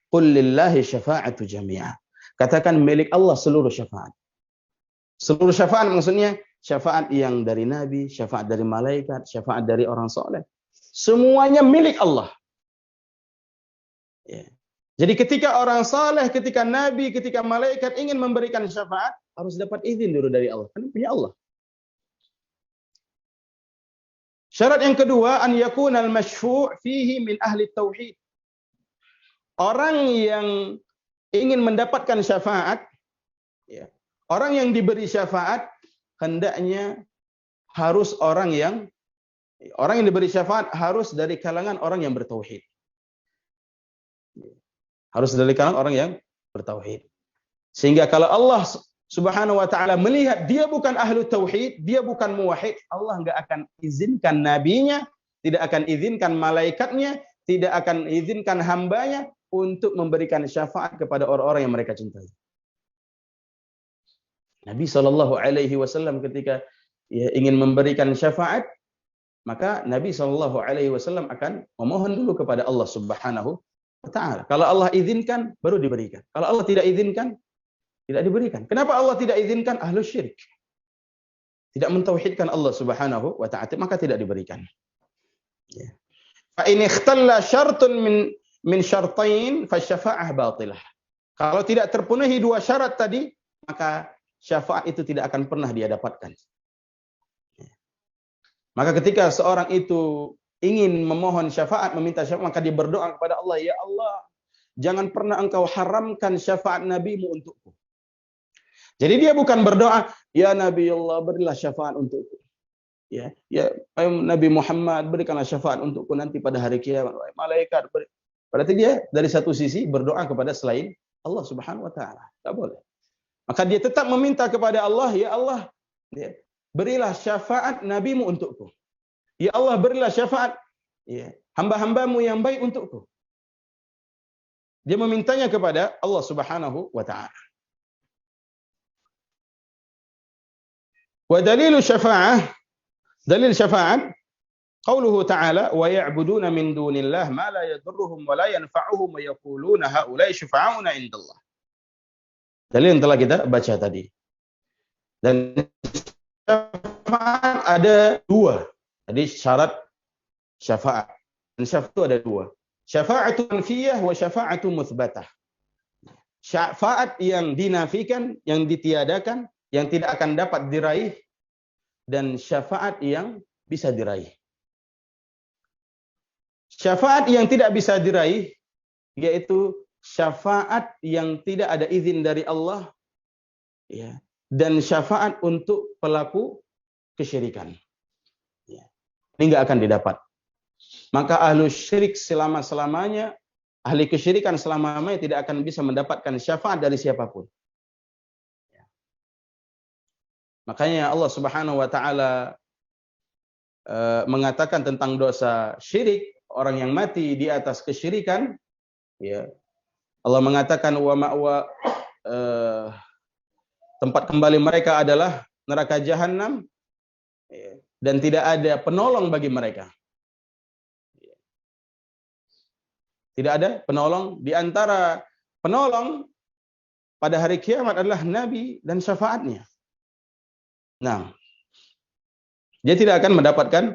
Qul lillahi syafa'atu jami'a. Katakan milik Allah seluruh syafaat. Seluruh syafaat maksudnya syafaat yang dari nabi, syafaat dari malaikat, syafaat dari orang soleh. Semuanya milik Allah. Ya. Jadi ketika orang saleh, ketika nabi, ketika malaikat ingin memberikan syafaat, harus dapat izin dulu dari Allah. Karena punya Allah. Syarat yang kedua, an yakuna al-masyfu' fihi min ahli tauhid. Orang yang ingin mendapatkan syafaat, ya, orang yang diberi syafaat hendaknya harus orang yang diberi syafaat harus dari kalangan orang yang bertauhid. Harus dari kalangan orang yang bertauhid. Sehingga kalau Allah Subhanahu wa taala melihat dia bukan ahlu tauhid, dia bukan muwahhid, Allah enggak akan izinkan nabinya, tidak akan izinkan malaikatnya, tidak akan izinkan hambanya untuk memberikan syafaat kepada orang-orang yang mereka cintai. Nabi SAW ketika ingin memberikan syafaat, maka Nabi SAW akan memohon dulu kepada Allah Subhanahu wa taala. Kalau Allah izinkan, baru diberikan. Kalau Allah tidak izinkan, tidak diberikan. Kenapa Allah tidak izinkan? Ahlu syirik. Tidak mentauhidkan Allah Subhanahu wa ta'ala, maka tidak diberikan. Ya. Fa in ikhtalla syartun min syartain fa syafa'ah batilah. Kalau tidak terpenuhi dua syarat tadi, maka syafaat itu tidak akan pernah dia dapatkan. Ya. Maka ketika seorang itu ingin memohon syafaat, meminta syafaat, maka dia berdoa kepada Allah, ya Allah, jangan pernah engkau haramkan syafaat nabimu untukku. Jadi dia bukan berdoa, ya Nabi Allah, berilah syafaat untukku. Ya Nabi Muhammad, berikanlah syafaat untukku nanti pada hari kiamat. Malaikat, berarti dia dari satu sisi berdoa kepada selain Allah Subhanahu wa taala. Tak boleh. Maka dia tetap meminta kepada Allah, ya Allah, ya, berilah syafaat nabimu untukku. Ya Allah, berilah syafaat hamba-hambamu yang baik untukku. Dia memintanya kepada Allah Subhanahu wa taala. Wa dalilu syafa'ah, dalil syafaat, qauluhu ta'ala, wa ya'buduna min dunillah ma la yadurruhum wa la yanfa'uhum wa yaquluna haula'i syufa'auna indallah. Dalil yang telah kita baca tadi. Dan syafaat ada dua. Jadi syarat syafaat. Dan syafaat itu ada dua. Syafa'atu manfiyah wa syafa'atu muthbatah. Syafaat yang dinafikan, yang ditiadakan, yang tidak akan dapat diraih, dan syafaat yang bisa diraih. Syafaat yang tidak bisa diraih, yaitu syafaat yang tidak ada izin dari Allah, ya, dan syafaat untuk pelaku kesyirikan. Ya. Ini nggak akan didapat. Maka ahlu syirik selama-lamanya, ahli kesyirikan selama-lamanya tidak akan bisa mendapatkan syafaat dari siapapun. Makanya Allah Subhanahu wa taala mengatakan tentang dosa syirik, orang yang mati di atas kesyirikan, ya. Allah mengatakan wa ma'wa tempat kembali mereka adalah neraka jahanam, ya, dan tidak ada penolong bagi mereka. Tidak ada penolong. Di antara penolong pada hari kiamat adalah Nabi dan syafaatnya. Nah, dia tidak akan mendapatkan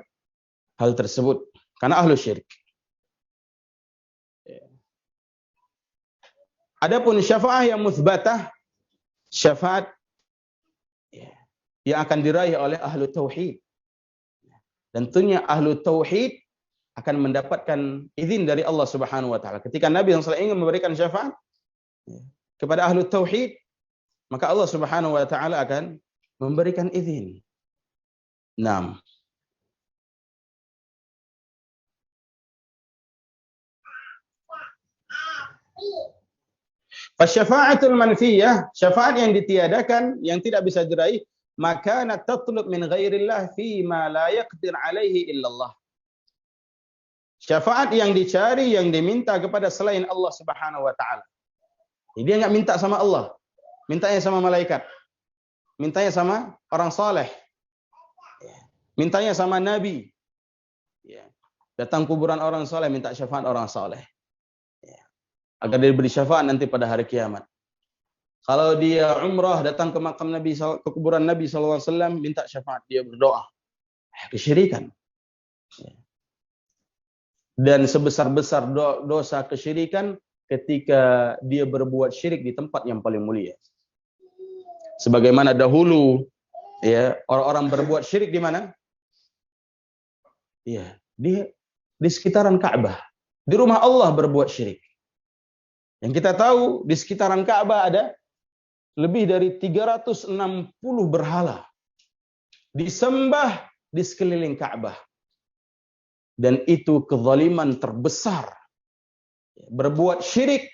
hal tersebut karena ahlu syirik. Adapun syafaat yang muthbatah, syafaat yang akan diraih oleh ahlu tauhid. Dan tentunya ahlu tauhid akan mendapatkan izin dari Allah Subhanahu wa taala. Ketika Nabi SAW ingin memberikan syafaat kepada ahlu tauhid, maka Allah Subhanahu wa taala akan memberikan izin. Naam. Fasyafa'atul manfiyah, syafaat yang ditiadakan, yang tidak bisa diraih, maka tatlub min ghairillah fi ma la yaqdir alaihi illallah. Syafaat yang dicari, yang diminta kepada selain Allah Subhanahu wa taala. Dia enggak minta sama Allah, mintanya sama malaikat, mintanya sama orang saleh, mintanya sama nabi. Datang kuburan orang saleh minta syafaat orang saleh, agar dia diberi syafaat nanti pada hari kiamat. Kalau dia umrah datang ke makam Nabi, ke kuburan Nabi SAW, minta syafaat, dia berdoa. Kesyirikan. Dan sebesar-besar dosa kesyirikan ketika dia berbuat syirik di tempat yang paling mulia. Sebagaimana dahulu ya, orang-orang berbuat syirik di mana? Ya, di sekitaran Ka'bah. Di rumah Allah berbuat syirik. Yang kita tahu di sekitaran Ka'bah ada lebih dari 360 berhala disembah di sekeliling Ka'bah. Dan itu kezaliman terbesar. Berbuat syirik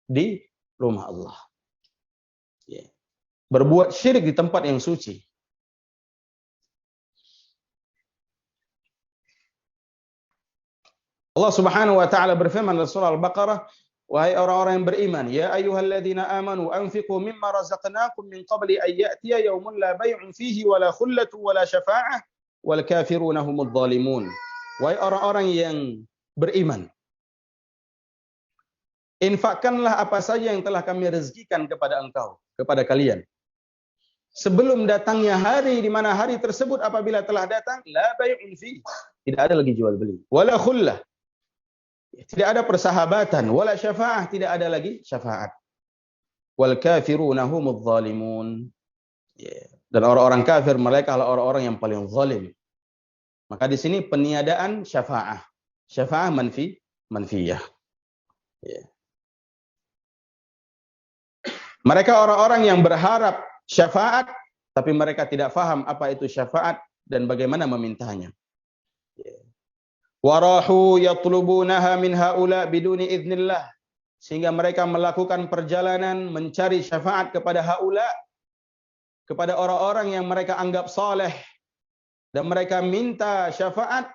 di rumah Allah. Berbuat syirik di tempat yang suci. Allah Subhanahu wa taala berfirman dalam surah Al-Baqarah, wahai orang-orang yang beriman, ya ayyuhalladzina amanu anfiqu mimma razaqnakum min qabli an ya'tiya yawmun la bay'un fihi wala khullatu wala syafa'ah wal kafiruna humudz zalimun. Wahai orang-orang yang beriman, infakkanlah apa saja yang telah kami rezekikan kepada engkau, kepada kalian, sebelum datangnya hari, di mana hari tersebut apabila telah datang, la bay'un fihi, tidak ada lagi jual beli, wala khullah, tidak ada persahabatan, wala syafa'ah, tidak ada lagi syafaat. Wal kafiruna humudz zalimun. Dan orang-orang kafir mereka adalah orang-orang yang paling zalim. Maka di sini peniadaan syafa'ah. Syafa'ah manfiyah. Mereka orang-orang yang berharap syafaat, tapi mereka tidak faham apa itu syafaat dan bagaimana memintanya. Warahu yatlubunaha min haula biduni idznillah, sehingga mereka melakukan perjalanan mencari syafaat kepada haula, kepada orang-orang yang mereka anggap saleh, dan mereka minta syafaat,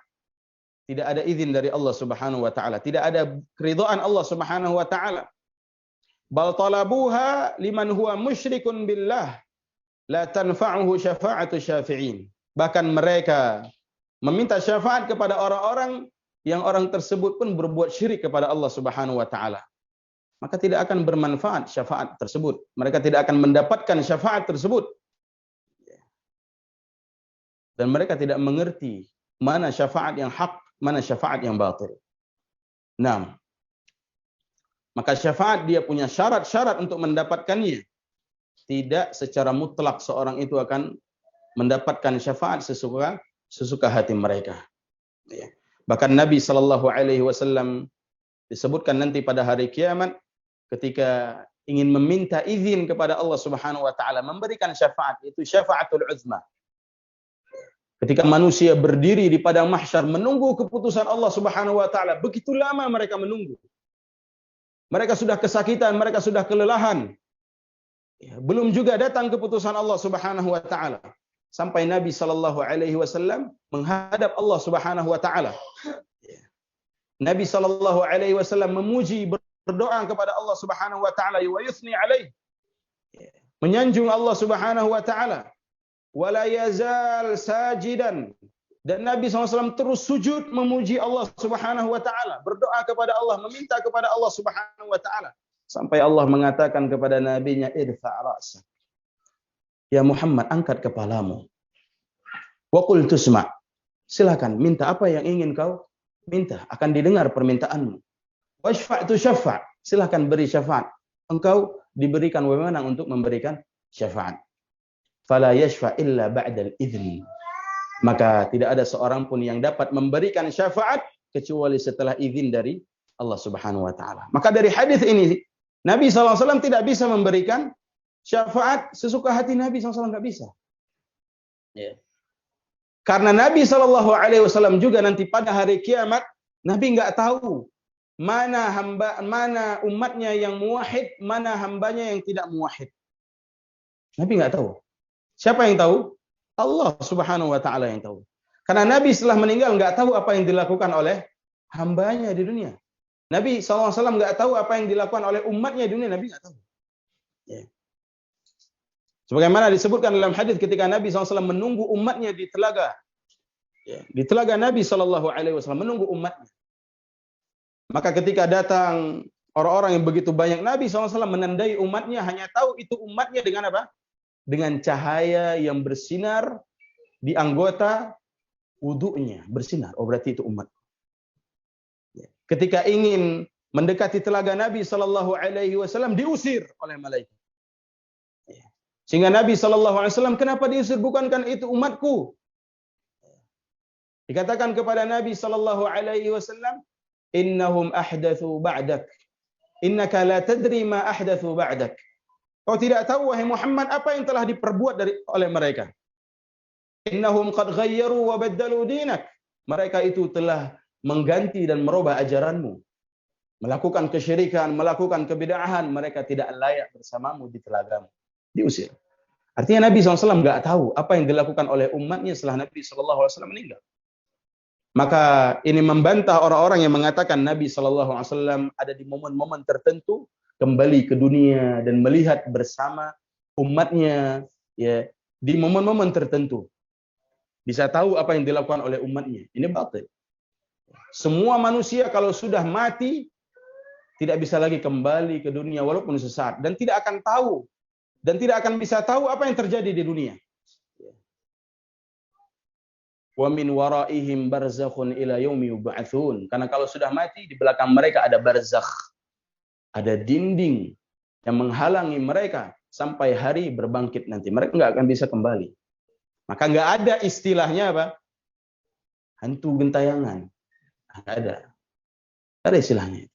tidak ada izin dari Allah Subhanahu wa taala, tidak ada keridhaan Allah Subhanahu wa taala. Bal talabuha liman huwa musyrikun billah la tanfa'uhu syafa'atu syafi'in. Bahkan mereka meminta syafaat kepada orang-orang yang orang tersebut pun berbuat syirik kepada Allah Subhanahu wa taala. Maka tidak akan bermanfaat syafaat tersebut. Mereka tidak akan mendapatkan syafaat tersebut. Dan mereka tidak mengerti mana syafaat yang hak, mana syafaat yang batil. Nah, maka syafaat dia punya syarat-syarat untuk mendapatkannya. Tidak secara mutlak seorang itu akan mendapatkan syafaat sesuka hati mereka. Bahkan Nabi SAW disebutkan nanti pada hari kiamat, ketika ingin meminta izin kepada Allah Subhanahu wa taala memberikan syafaat, itu syafaatul uzma. Ketika manusia berdiri di padang mahsyar menunggu keputusan Allah Subhanahu wa taala, begitu lama mereka menunggu. Mereka sudah kesakitan, mereka sudah kelelahan. Belum juga datang keputusan Allah Subhanahu wa taala. Sampai Nabi SAW menghadap Allah Subhanahu wa taala. Nabi SAW memuji, berdoa kepada Allah Subhanahu wa taala, wa yuthni alaihi, menyanjung Allah Subhanahu wa taala. Wala yazal sajidan, Dan Nabi SAW terus sujud memuji Allah Subhanahu wa taala, berdoa kepada Allah, meminta kepada Allah Subhanahu wa taala. Sampai Allah mengatakan kepada nabinya, "Irfa' ra'sak." Ya Muhammad, angkat kepalamu. Wa qul tusma'. Silakan minta apa yang ingin kau minta, akan didengar permintaanmu. Washfa' tushaffa'. Silakan beri syafaat. Engkau diberikan wewenang untuk memberikan syafaat. Fala yashfa' illa ba'dal idzni. Maka tidak ada seorang pun yang dapat memberikan syafaat kecuali setelah izin dari Allah Subhanahu wa taala. Maka dari hadis ini Nabi SAW tidak bisa memberikan syafaat sesuka hati. Nabi SAW nggak bisa. Ya. Karena Nabi SAW juga nanti pada hari kiamat Nabi nggak tahu mana umatnya yang muwahhid, mana hambanya yang tidak muwahhid. Nabi nggak tahu. Siapa yang tahu? Allah Subhanahu wa taala yang tahu. Karena Nabi setelah meninggal nggak tahu apa yang dilakukan oleh hambanya di dunia. Nabi SAW nggak tahu apa yang dilakukan oleh umatnya di dunia. Nabi nggak tahu. Ya. Sebagaimana disebutkan dalam hadis ketika Nabi SAW menunggu umatnya di telaga. Ya, di telaga Nabi SAW menunggu umatnya. Maka ketika datang orang-orang yang begitu banyak, Nabi SAW menandai umatnya, hanya tahu itu umatnya dengan apa? Dengan cahaya yang bersinar di anggota wudunya, bersinar. Oh, berarti itu umat. Ketika ingin mendekati telaga Nabi SAW diusir oleh malaikat. Sehingga Nabi SAW, kenapa diusir? Bukankah itu umatku? Dikatakan kepada Nabi SAW, innahum ahdathu ba'dak. Innaka la tadri ma ahdathu ba'dak. Kau tidak tahu wahai Muhammad apa yang telah diperbuat oleh mereka. Innahum qad ghayyaru wa baddalu dinak. Mereka itu telah mengganti dan merubah ajaranmu. Melakukan kesyirikan, melakukan kebid'ahan, mereka tidak layak bersamamu di telagamu. Diusir. Artinya Nabi SAW enggak tahu apa yang dilakukan oleh umatnya setelah Nabi SAW meninggal. Maka ini membantah orang-orang yang mengatakan Nabi SAW ada di momen-momen tertentu kembali ke dunia dan melihat bersama umatnya, ya, di momen-momen tertentu. Bisa tahu apa yang dilakukan oleh umatnya. Ini batil. Semua manusia kalau sudah mati tidak bisa lagi kembali ke dunia walaupun sesaat, dan tidak akan tahu dan tidak akan bisa tahu apa yang terjadi di dunia. Wa min waraihim barzakhun ila yaumi yub'atsun. Karena kalau sudah mati di belakang mereka ada barzakh. Ada dinding yang menghalangi mereka sampai hari berbangkit nanti. Mereka nggak akan bisa kembali. Maka nggak ada istilahnya apa? Hantu gentayangan. Nggak ada. Nggak ada istilahnya.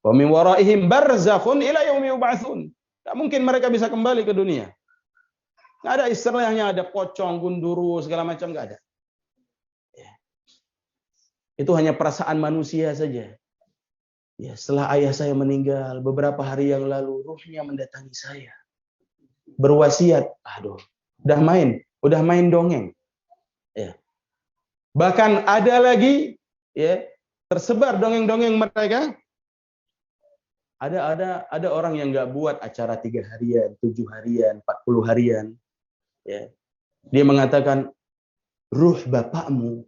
Wa min waraihim barzakhun ila yaumi yub'atsun. Nggak mungkin mereka bisa kembali ke dunia. Nggak ada istilahnya, ada pocong, gunduru, segala macam, nggak ada. Itu hanya perasaan manusia saja. Ya, setelah ayah saya meninggal, beberapa hari yang lalu, ruhnya mendatangi saya. Berwasiat. Aduh, udah main dongeng. Ya. Bahkan ada lagi, ya, tersebar dongeng-dongeng mereka. Ada orang yang nggak buat acara 3 harian, 7 harian, 40 harian. Ya. Dia mengatakan, ruh bapakmu,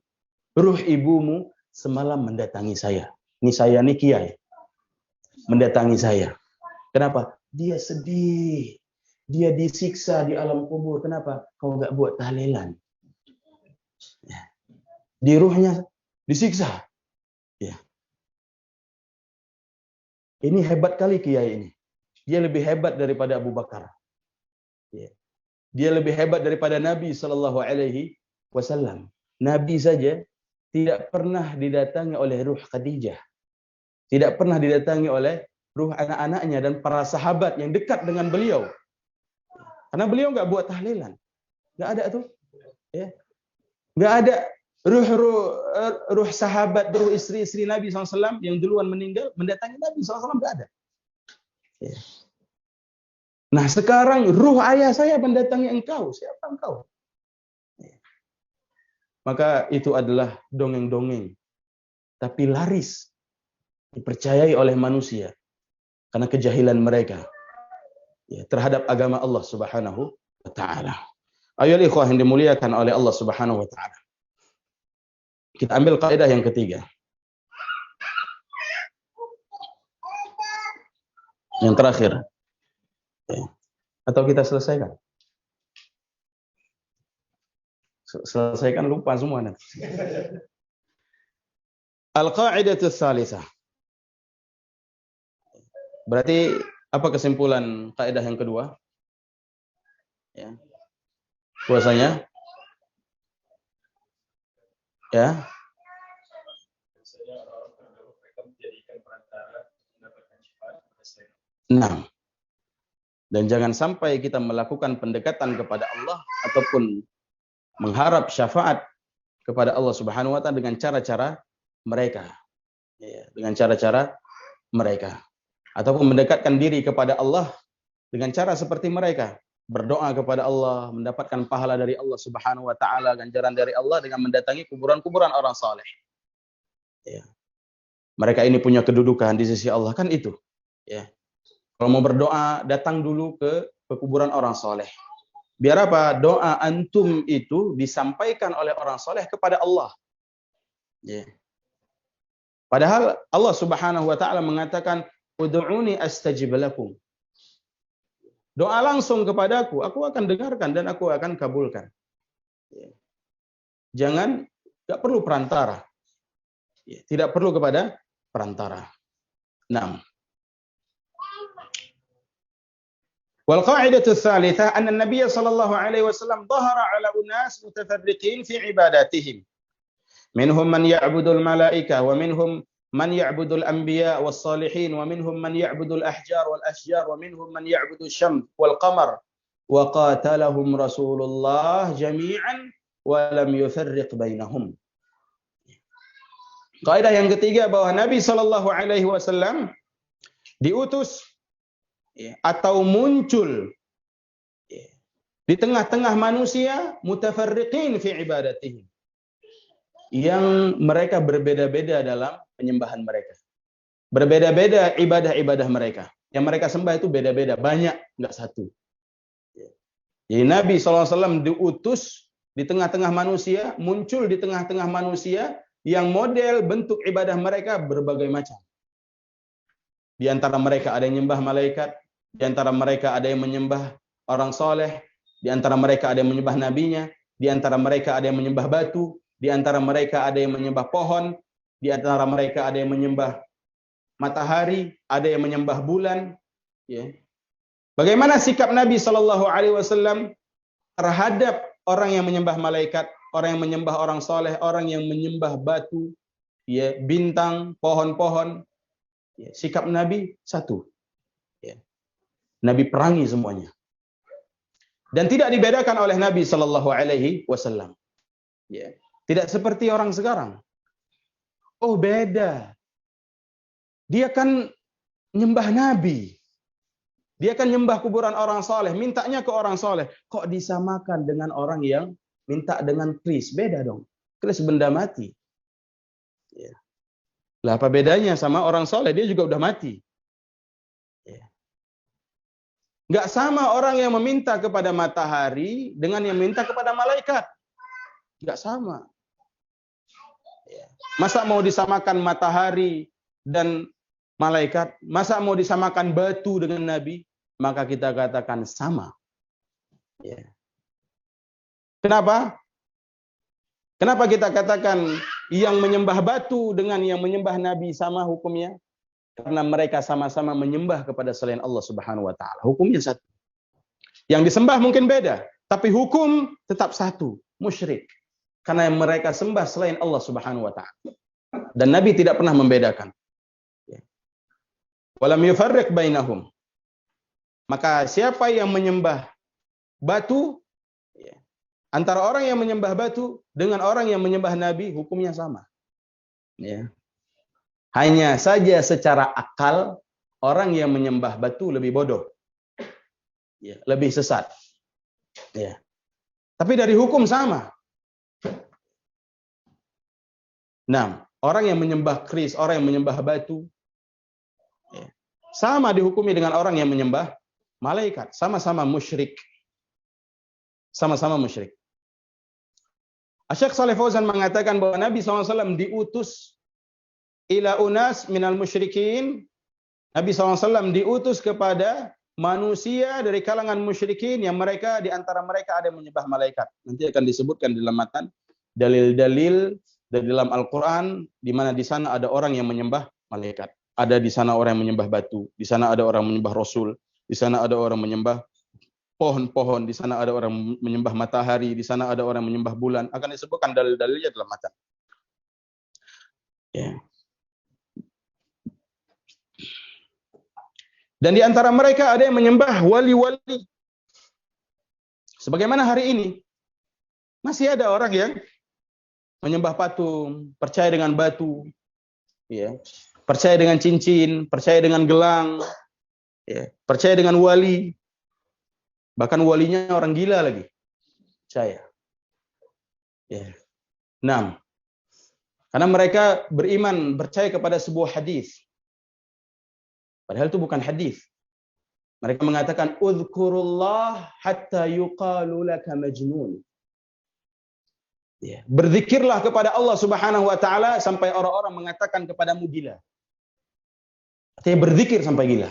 ruh ibumu semalam mendatangi saya. Ini saya nih kiai. Mendatangi saya. Kenapa? Dia sedih. Dia disiksa di alam kubur. Kenapa? Kau nggak buat tahlilan. Ya. Di ruhnya disiksa. Ya. Ini hebat kali kiai ini. Dia lebih hebat daripada Abu Bakar. Ya. Dia lebih hebat daripada Nabi SAW. Nabi saja tidak pernah didatangi oleh ruh Khadijah. Tidak pernah didatangi oleh ruh anak-anaknya dan para sahabat yang dekat dengan beliau. Karena beliau nggak buat tahlilan. Nggak ada tuh. Ya. Nggak ada ruh sahabat, ruh istri-istri Nabi SAW yang duluan meninggal mendatangi Nabi SAW, nggak ada. Ya. Nah sekarang ruh ayah saya mendatangi engkau. Siapa engkau? Ya. Maka itu adalah dongeng-dongeng. Tapi laris. Dipercayai oleh manusia. Karena kejahilan mereka. Ya, terhadap agama Allah Subhanahu wa ta'ala. Ayolah ikhwah yang dimuliakan oleh Allah Subhanahu wa ta'ala. Kita ambil kaidah yang ketiga. Yang terakhir. Atau kita selesaikan? Selesaikan lupa semua nanti. Al-qa'idatu tsalitsah. Berarti apa kesimpulan kaidah yang kedua? Ya. Bahwasanya ya. Nah, dan jangan sampai kita melakukan pendekatan kepada Allah ataupun mengharap syafaat kepada Allah Subhanahu wa taala dengan cara-cara mereka. Ya, dengan cara-cara mereka. Ataupun mendekatkan diri kepada Allah dengan cara seperti mereka. Berdoa kepada Allah, mendapatkan pahala dari Allah Subhanahu wa taala, ganjaran dari Allah dengan mendatangi kuburan-kuburan orang saleh. Ya. Mereka ini punya kedudukan di sisi Allah, kan itu. Ya. Kalau mau berdoa, datang dulu ke kuburan orang saleh. Biar apa? Doa antum itu disampaikan oleh orang saleh kepada Allah. Ya. Padahal Allah Subhanahu wa taala mengatakan, "Ud'uni astajib lakum." Doa langsung kepadaku, aku akan dengarkan dan aku akan kabulkan. Ya. Jangan, tidak perlu perantara. Ya. Tidak perlu kepada perantara. 6. Wal qa'idatu tsalitsah anna an-nabiy sallallahu alaihi wasallam dhahara 'ala unas mutafarriqin fi ibadatihim. Minhum man ya'budul malaika wa minhum man ya'budul anbiya was salihin wa minhum man ya'budul ahjar wal ashjar wa minhum man ya'budul syams wal qamar wa qatalahum Rasulullah jami'an wa lam yufarriq bainahum. Kaidah yang ketiga bahwa Nabi sallallahu alaihi wasallam diutus atau muncul di tengah-tengah manusia mutafarriqin fi ibadatihim, yang mereka berbeda-beda dalam penyembahan mereka, berbeda-beda ibadah-ibadah mereka, yang mereka sembah itu beda-beda, banyak, enggak satu. Jadi Nabi SAW diutus di tengah-tengah manusia, muncul di tengah-tengah manusia yang model bentuk ibadah mereka berbagai macam. Di antara mereka ada yang menyembah malaikat, di antara mereka ada yang menyembah orang soleh, di antara mereka ada yang menyembah nabinya, di antara mereka ada yang menyembah batu, di antara mereka ada yang menyembah pohon, di antara mereka ada yang menyembah matahari, ada yang menyembah bulan. Ya. Bagaimana sikap Nabi Shallallahu Alaihi Wasallam terhadap orang yang menyembah malaikat, orang yang menyembah orang soleh, orang yang menyembah batu, ya, bintang, pohon-pohon? Ya, sikap Nabi satu. Ya. Nabi perangi semuanya. Dan tidak dibedakan oleh Nabi Shallallahu Alaihi Wasallam. Ya. Tidak seperti orang sekarang. Oh, beda. Dia kan nyembah Nabi. Dia kan nyembah kuburan orang soleh. Mintanya ke orang soleh. Kok disamakan dengan orang yang minta dengan kris? Beda dong. Kris benda mati. Ya. Lah apa bedanya sama orang soleh? Dia juga udah mati. Ya. Nggak sama orang yang meminta kepada matahari dengan yang minta kepada malaikat. Nggak sama. Ya. Masa mau disamakan matahari dan malaikat? Masa mau disamakan batu dengan Nabi? Maka kita katakan sama. Ya. Kenapa? Kenapa kita katakan yang menyembah batu dengan yang menyembah Nabi sama hukumnya? Karena mereka sama-sama menyembah kepada selain Allah Subhanahu wa taala. Hukumnya satu. Yang disembah mungkin beda, tapi hukum tetap satu, musyrik. Karena yang mereka sembah selain Allah Subhanahu wa taala. Dan Nabi tidak pernah membedakan. Walam yufarriq bainahum. Maka siapa yang menyembah batu, antara orang yang menyembah batu dengan orang yang menyembah Nabi, hukumnya sama. Ya. Hanya saja secara akal, orang yang menyembah batu lebih bodoh. Ya, lebih sesat. Ya. Tapi dari hukum sama. Nah, orang yang menyembah kris, orang yang menyembah batu, ya, sama dihukumi dengan orang yang menyembah malaikat. Sama-sama musyrik. Sama-sama musyrik. Syekh Shalih Fauzan mengatakan bahwa Nabi SAW diutus ila unas minal musyrikin. Nabi SAW diutus kepada manusia dari kalangan musyrikin yang mereka di antara mereka ada yang menyembah malaikat. Nanti akan disebutkan di dalam matan dalil-dalil dari dalam Al-Qur'an di mana di sana ada orang yang menyembah malaikat. Ada di sana orang yang menyembah batu, di sana ada orang menyembah rasul, di sana ada orang menyembah pohon-pohon, di sana ada orang menyembah matahari, di sana ada orang menyembah bulan. Akan disebutkan dalil-dalilnya dalam matan. Ya. Dan di antara mereka ada yang menyembah wali-wali. Sebagaimana hari ini masih ada orang yang menyembah patung, percaya dengan batu, ya, percaya dengan cincin, percaya dengan gelang, ya, percaya dengan wali. Bahkan walinya orang gila lagi. Percaya. Ya. 6. Karena mereka beriman, percaya kepada sebuah hadis. Padahal itu bukan hadis. Mereka mengatakan uzkurullah hatta yuqalu laka majnun. Ya. Berzikirlah kepada Allah Subhanahu wa taala sampai orang-orang mengatakan kepadamu gila. Artinya berzikir sampai gila.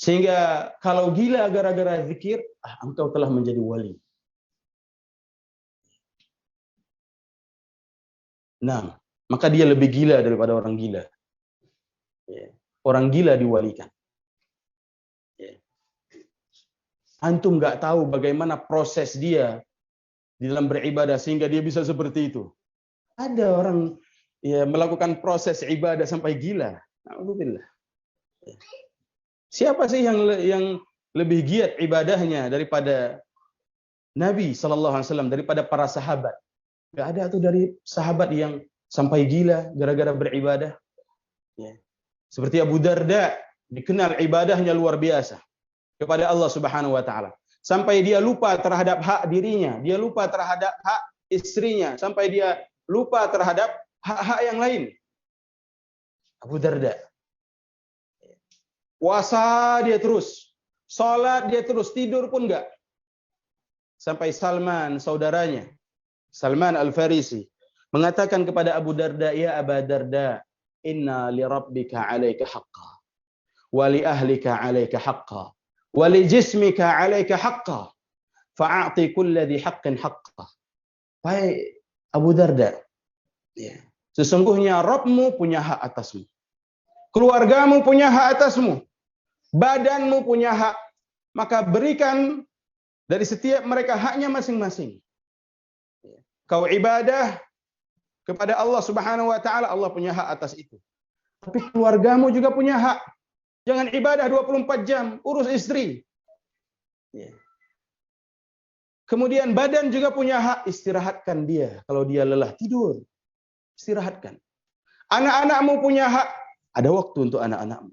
Sehingga kalau gila gara-gara zikir, engkau telah menjadi wali. Nah, maka dia lebih gila daripada orang gila. Ya. Orang gila diwalikan. Ya. Antum nggak tahu bagaimana proses dia di dalam beribadah sehingga dia bisa seperti itu. Ada orang ya melakukan proses ibadah sampai gila. Alhamdulillah. Ya. Siapa sih yang lebih giat ibadahnya daripada Nabi SAW, daripada para sahabat? Gak ada tuh dari sahabat yang sampai gila gara-gara beribadah. Ya. Seperti Abu Darda, dikenal ibadahnya luar biasa kepada Allah Subhanahu wa taala. Sampai dia lupa terhadap hak dirinya, dia lupa terhadap hak istrinya, sampai dia lupa terhadap hak-hak yang lain. Abu Darda. Puasa dia terus, salat dia terus, tidur pun enggak. Sampai Salman, saudaranya, Salman Al-Farisi, mengatakan kepada Abu Darda, "Ya Abu Darda, inna li rabbika 'alaika haqqan, wa li ahlika 'alaika haqqan, wa li jismika 'alaika haqqan, fa'ati kulli dhi haqqin haqqan." Wahai Abu Darda, ya, sesungguhnya Rabbmu punya hak atasmu. Keluargamu punya hak atasmu. Badanmu punya hak, maka berikan dari setiap mereka haknya masing-masing. Kau ibadah kepada Allah Subhanahu wa taala, Allah punya hak atas itu. Tapi keluargamu juga punya hak. Jangan ibadah 24 jam, urus istri. Kemudian badan juga punya hak, istirahatkan dia. Kalau dia lelah, tidur. Istirahatkan. Anak-anakmu punya hak, ada waktu untuk anak-anakmu.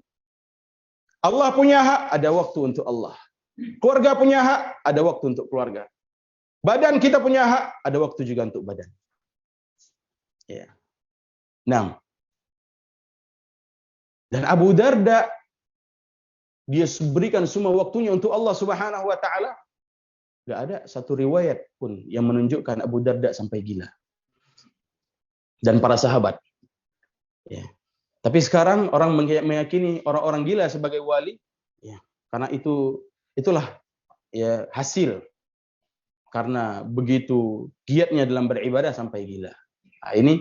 Allah punya hak, ada waktu untuk Allah. Keluarga punya hak, ada waktu untuk keluarga. Badan kita punya hak, ada waktu juga untuk badan. Ya. 6. Dan Abu Darda, dia berikan semua waktunya untuk Allah Subhanahu wa taala. Enggak ada satu riwayat pun yang menunjukkan Abu Darda sampai gila. Dan para sahabat. Ya. Tapi sekarang orang meyakini orang-orang gila sebagai wali, ya, karena itulah ya hasil karena begitu giatnya dalam beribadah sampai gila. Nah, ini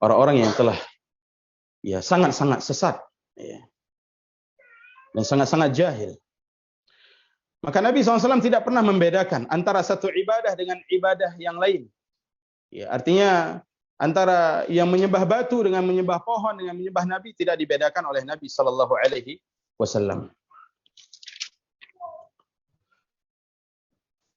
orang-orang yang telah ya sangat-sangat sesat, ya, dan sangat-sangat jahil. Maka Nabi SAW tidak pernah membedakan antara satu ibadah dengan ibadah yang lain. Ya, artinya antara yang menyembah batu dengan menyembah pohon dengan menyembah Nabi tidak dibedakan oleh Nabi sallallahu alaihi wasallam.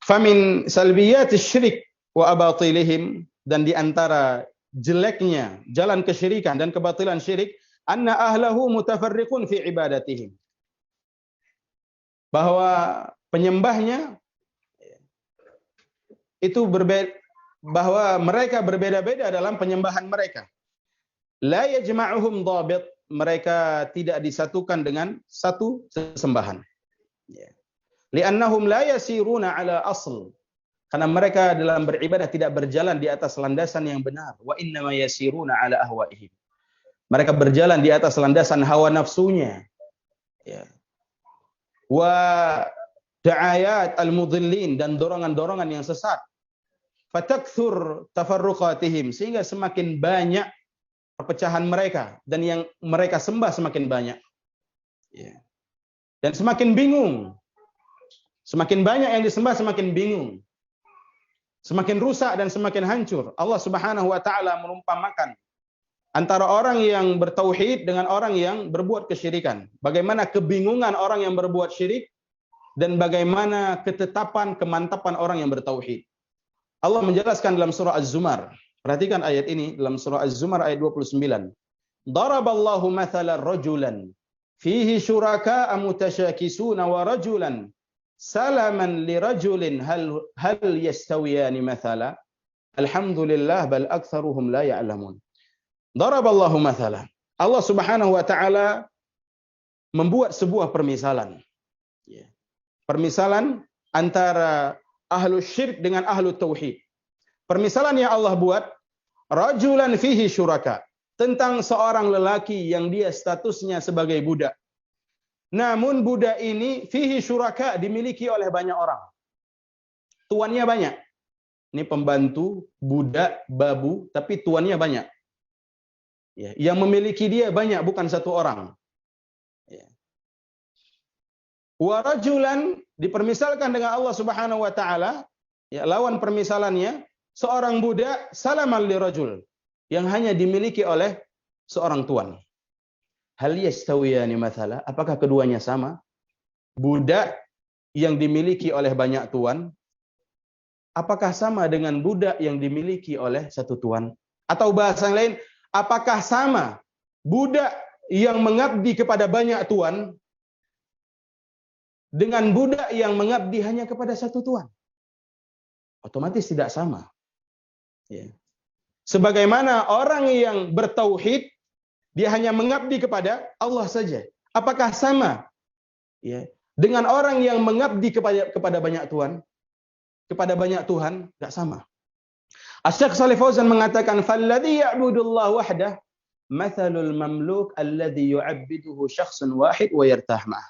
Famin salbiyat syirik wa abatilihim, dan di antara jeleknya jalan kesyirikan dan kebatilan syirik, anna ahlahu mutafarriqun fi ibadatihim. Bahwa penyembahnya itu berbeda, bahwa mereka berbeda-beda dalam penyembahan mereka. La yajma'uhum dhabit, mereka tidak disatukan dengan satu sesembahan. Li'annahum la yasiruna ala asl, Karena mereka dalam beribadah tidak berjalan di atas landasan yang benar. Wa innama yasiruna ala ahwaihim. Mereka berjalan di atas landasan hawa nafsunya. Ya. Wa da'ayat al-mudhillin, dan dorongan-dorongan yang sesat. Fatakthur tafarruqatihim, sehingga semakin banyak perpecahan mereka, dan yang mereka sembah semakin banyak. Ya. Dan semakin bingung. Semakin banyak yang disembah semakin bingung. Semakin rusak dan semakin hancur. Allah Subhanahu wa taala merumpamakan antara orang yang bertauhid dengan orang yang berbuat kesyirikan. Bagaimana kebingungan orang yang berbuat syirik dan bagaimana ketetapan, kemantapan orang yang bertauhid. Allah menjelaskan dalam surah Az-Zumar. Perhatikan ayat ini dalam surah Az-Zumar ayat 29. Daraballahu mathalan rajulan fihi syuraka'a mutasyakisuna wa rajulan salaman lirajulin hal yastawiyani mathala. Alhamdulillah bal aktsaruhum la ya'lamun. Daraballahu mathala. Allah Subhanahu wa taala membuat sebuah permisalan. Permisalan antara ahlu syirik dengan ahlu tauhid. Permisalan yang Allah buat, rajulan fihi syuraka, tentang seorang lelaki yang dia statusnya sebagai budak. Namun budak ini fihi syuraka, dimiliki oleh banyak orang. Tuannya banyak. Ini pembantu, budak, babu, tapi tuannya banyak. Ya, yang memiliki dia banyak, bukan satu orang. Ya. Wa rajulan dipermisalkan dengan Allah Subhanahu wa taala, ya, lawan permisalannya seorang budak salaman li rajul yang hanya dimiliki oleh seorang tuan. Hal yastawiyani mathala, apakah keduanya sama? Budak yang dimiliki oleh banyak tuan, apakah sama dengan budak yang dimiliki oleh satu tuan? Atau bahasa yang lain, apakah sama budak yang mengabdi kepada banyak tuan dengan budak yang mengabdi hanya kepada satu tuan? Otomatis tidak sama. Ya. Sebagaimana orang yang bertauhid, dia hanya mengabdi kepada Allah saja. Apakah sama, ya, dengan orang yang mengabdi kepada banyak tuan, kepada banyak Tuhan? Tidak sama. Asy-Syaikh Shalih Fauzan mengatakan, "Falladzi ya'budullah wahdah, mathalul mamluk alladzi yu'abbiduhu syakhsun wahid wa yartah ma'ah."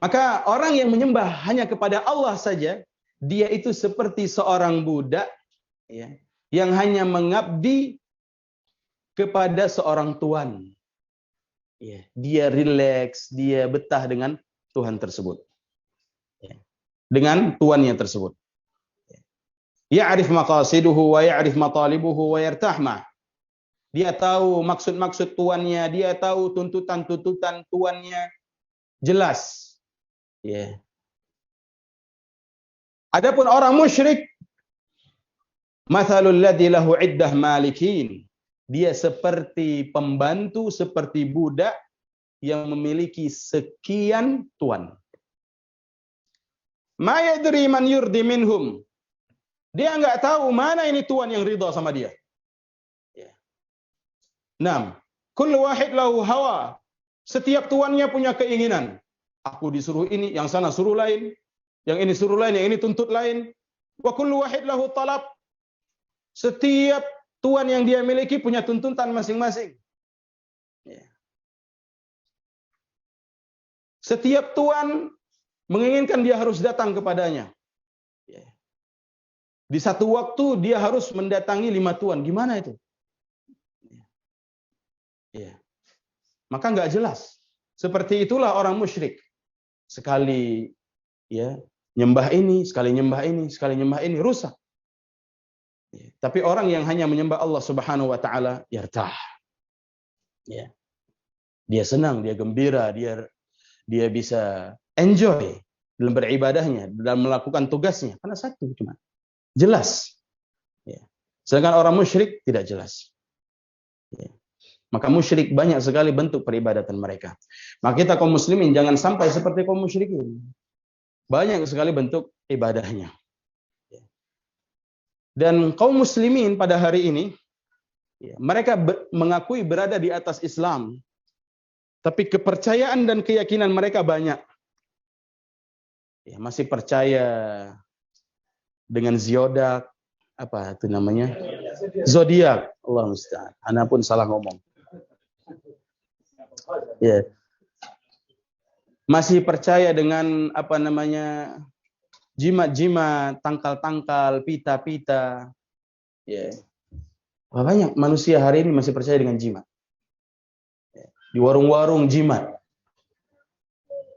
Maka orang yang menyembah hanya kepada Allah saja, dia itu seperti seorang budak, ya, yang hanya mengabdi kepada seorang tuan. Ya, dia rileks, dia betah dengan Tuhan tersebut. Ya, dengan tuannya tersebut. Ya'rif maqasiduhu wa ya'rif matalibuhu wa yartah ma'ah. Dia tahu maksud-maksud tuannya, dia tahu tuntutan-tuntutan tuannya, jelas. Ya. Adapun orang musyrik, mathalul ladzi lahu iddah malikin, dia seperti pembantu, seperti budak yang memiliki sekian tuan. Ma yadri man yurdi minhum, dia enggak tahu mana ini tuan yang ridha sama dia. Ya. 6. Kullu wahid lahu hawa, setiap tuannya punya keinginan. Aku disuruh ini, yang sana suruh lain, yang ini suruh lain, yang ini tuntut lain. Wa kullu wahid lahu talab, setiap tuan yang dia miliki punya tuntutan masing-masing. Ya. Setiap tuan menginginkan dia harus datang kepadanya. Ya. Di satu waktu dia harus mendatangi 5 tuan. Gimana itu? Ya. Maka nggak jelas. Seperti itulah orang musyrik. Sekali, ya, nyembah ini, sekali nyembah ini, sekali nyembah ini, rusak. Ya. Tapi orang yang hanya menyembah Allah Subhanahu wa taala, yartah. Ya. Dia senang, dia gembira, dia bisa enjoy dalam beribadahnya, dalam melakukan tugasnya, karena satu cuma jelas. Ya. Sedangkan orang musyrik tidak jelas. Ya. Maka musyrik banyak sekali bentuk peribadatan mereka. Maka kita kaum muslimin jangan sampai seperti kaum musyrikin. Banyak sekali bentuk ibadahnya. Dan kaum muslimin pada hari ini, mereka mengakui berada di atas Islam. Tapi kepercayaan dan keyakinan mereka banyak. Ya, masih percaya dengan zodiak, apa itu namanya? Zodiak. Allah musta'an. Ana pun salah ngomong. Ya. Masih percaya dengan apa namanya? Jimat-jimat, tangkal-tangkal, pita-pita. Ya. Banyak manusia hari ini masih percaya dengan jimat. Di warung-warung jimat.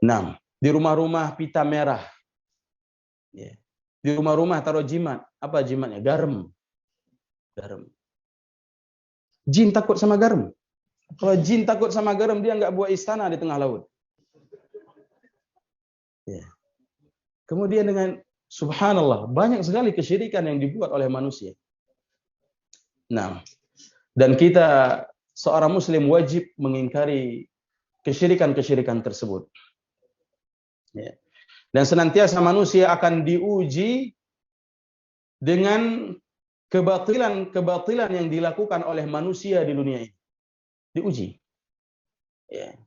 6. Di rumah-rumah pita merah. Ya. Di rumah-rumah taruh jimat. Apa jimatnya? Garam. Garam. Jin takut sama garam. Kalau jin takut sama garam, dia nggak buat istana di tengah laut. Ya. Kemudian dengan subhanallah, banyak sekali kesyirikan yang dibuat oleh manusia. Nah, dan kita seorang muslim wajib mengingkari kesyirikan-kesyirikan tersebut. Ya. Dan senantiasa manusia akan diuji dengan kebatilan-kebatilan yang dilakukan oleh manusia di dunia ini. Diuji. Ya.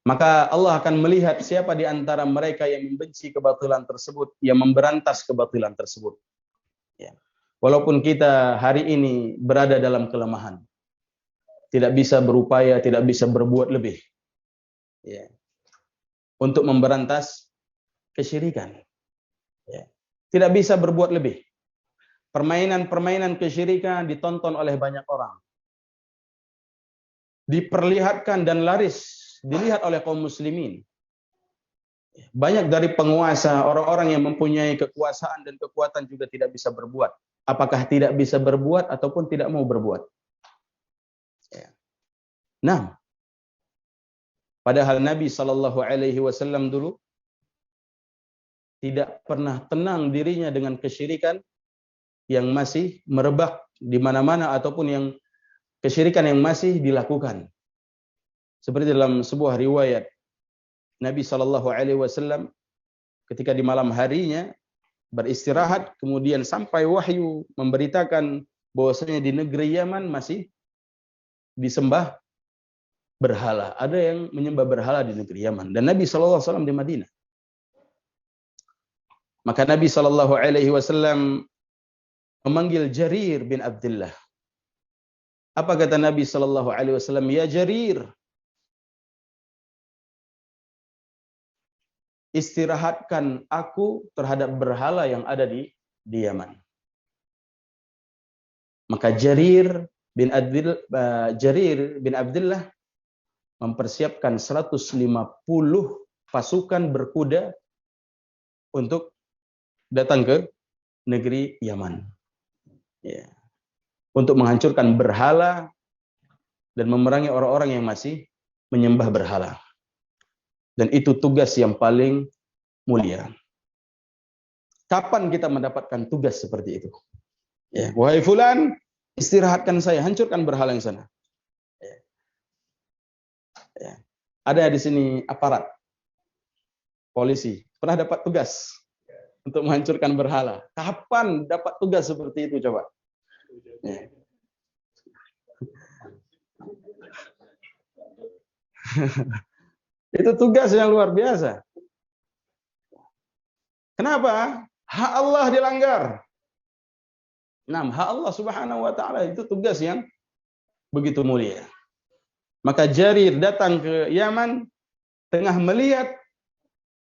Maka Allah akan melihat siapa di antara mereka yang membenci kebatilan tersebut, yang memberantas kebatilan tersebut. Ya. Walaupun kita hari ini berada dalam kelemahan, tidak bisa berupaya, tidak bisa berbuat lebih, ya, untuk memberantas kesyirikan. Ya. Tidak bisa berbuat lebih. Permainan-permainan kesyirikan ditonton oleh banyak orang. Diperlihatkan dan laris dilihat oleh kaum muslimin. Banyak dari penguasa, orang-orang yang mempunyai kekuasaan dan kekuatan juga tidak bisa berbuat. Apakah tidak bisa berbuat ataupun tidak mau berbuat? Ya. Nah, padahal Nabi SAW dulu tidak pernah tenang dirinya dengan kesyirikan yang masih merebak di mana-mana ataupun yang kesyirikan yang masih dilakukan. Seperti dalam sebuah riwayat, Nabi SAW ketika di malam harinya beristirahat, kemudian sampai wahyu memberitakan bahwasanya di negeri Yaman masih disembah berhala. Ada yang menyembah berhala di negeri Yaman. Dan Nabi SAW di Madinah. Maka Nabi SAW memanggil Jarir bin Abdullah. Apa kata Nabi SAW? Ya Jarir, istirahatkan aku terhadap berhala yang ada di Yaman. Maka Jarir bin Abdullah mempersiapkan 150 pasukan berkuda untuk datang ke negeri Yaman. Ya. Untuk menghancurkan berhala dan memerangi orang-orang yang masih menyembah berhala. Dan itu tugas yang paling mulia. Kapan kita mendapatkan tugas seperti itu? Ya, wahai fulan, istirahatkan saya, hancurkan berhala yang sana. Ya. Ya. Ada di sini aparat polisi pernah dapat tugas untuk menghancurkan berhala. Kapan dapat tugas seperti itu coba? Ya. Itu tugas yang luar biasa. Kenapa? Hak Allah dilanggar. Nah, hak Allah Subhanahu wa taala itu tugas yang begitu mulia. Maka Jarir datang ke Yaman tengah melihat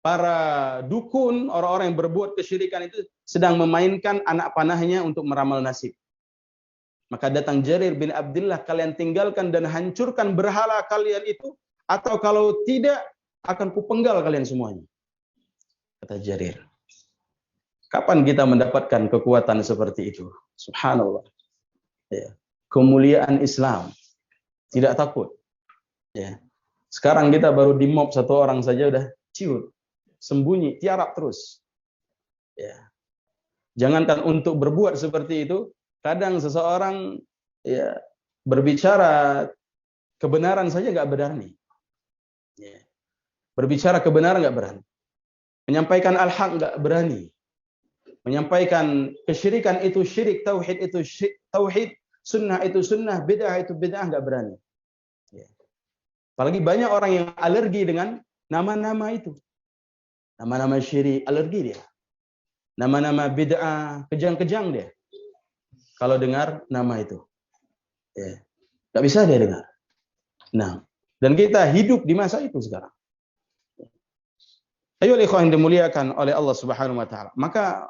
para dukun, orang-orang yang berbuat kesyirikan itu sedang memainkan anak panahnya untuk meramal nasib. Maka datang Jarir bin Abdullah, kalian tinggalkan dan hancurkan berhala kalian itu, atau kalau tidak akan kupenggal kalian semuanya. Kata Jarir. Kapan kita mendapatkan kekuatan seperti itu? Subhanallah. Ya. Kemuliaan Islam. Tidak takut. Ya. Sekarang kita baru di mob satu orang saja udah ciut. Sembunyi, tiarap terus. Ya. Jangankan untuk berbuat seperti itu, kadang seseorang ya berbicara kebenaran saja nggak berani. Ya. Berbicara kebenaran nggak berani. Menyampaikan al-haq nggak berani. Menyampaikan kesyirikan itu syirik, tauhid itu tauhid, sunnah itu sunnah, bid'ah itu bid'ah nggak berani. Ya. Apalagi banyak orang yang alergi dengan nama-nama itu. Nama-nama syirik, alergi dia. Nama-nama bid'ah, kejang-kejang dia. Kalau dengar nama itu. Ya. Nggak bisa dia dengar. Nah, dan kita hidup di masa itu sekarang. Ayo ikhwan yang dimuliakan oleh Allah Subhanahu wa taala. Maka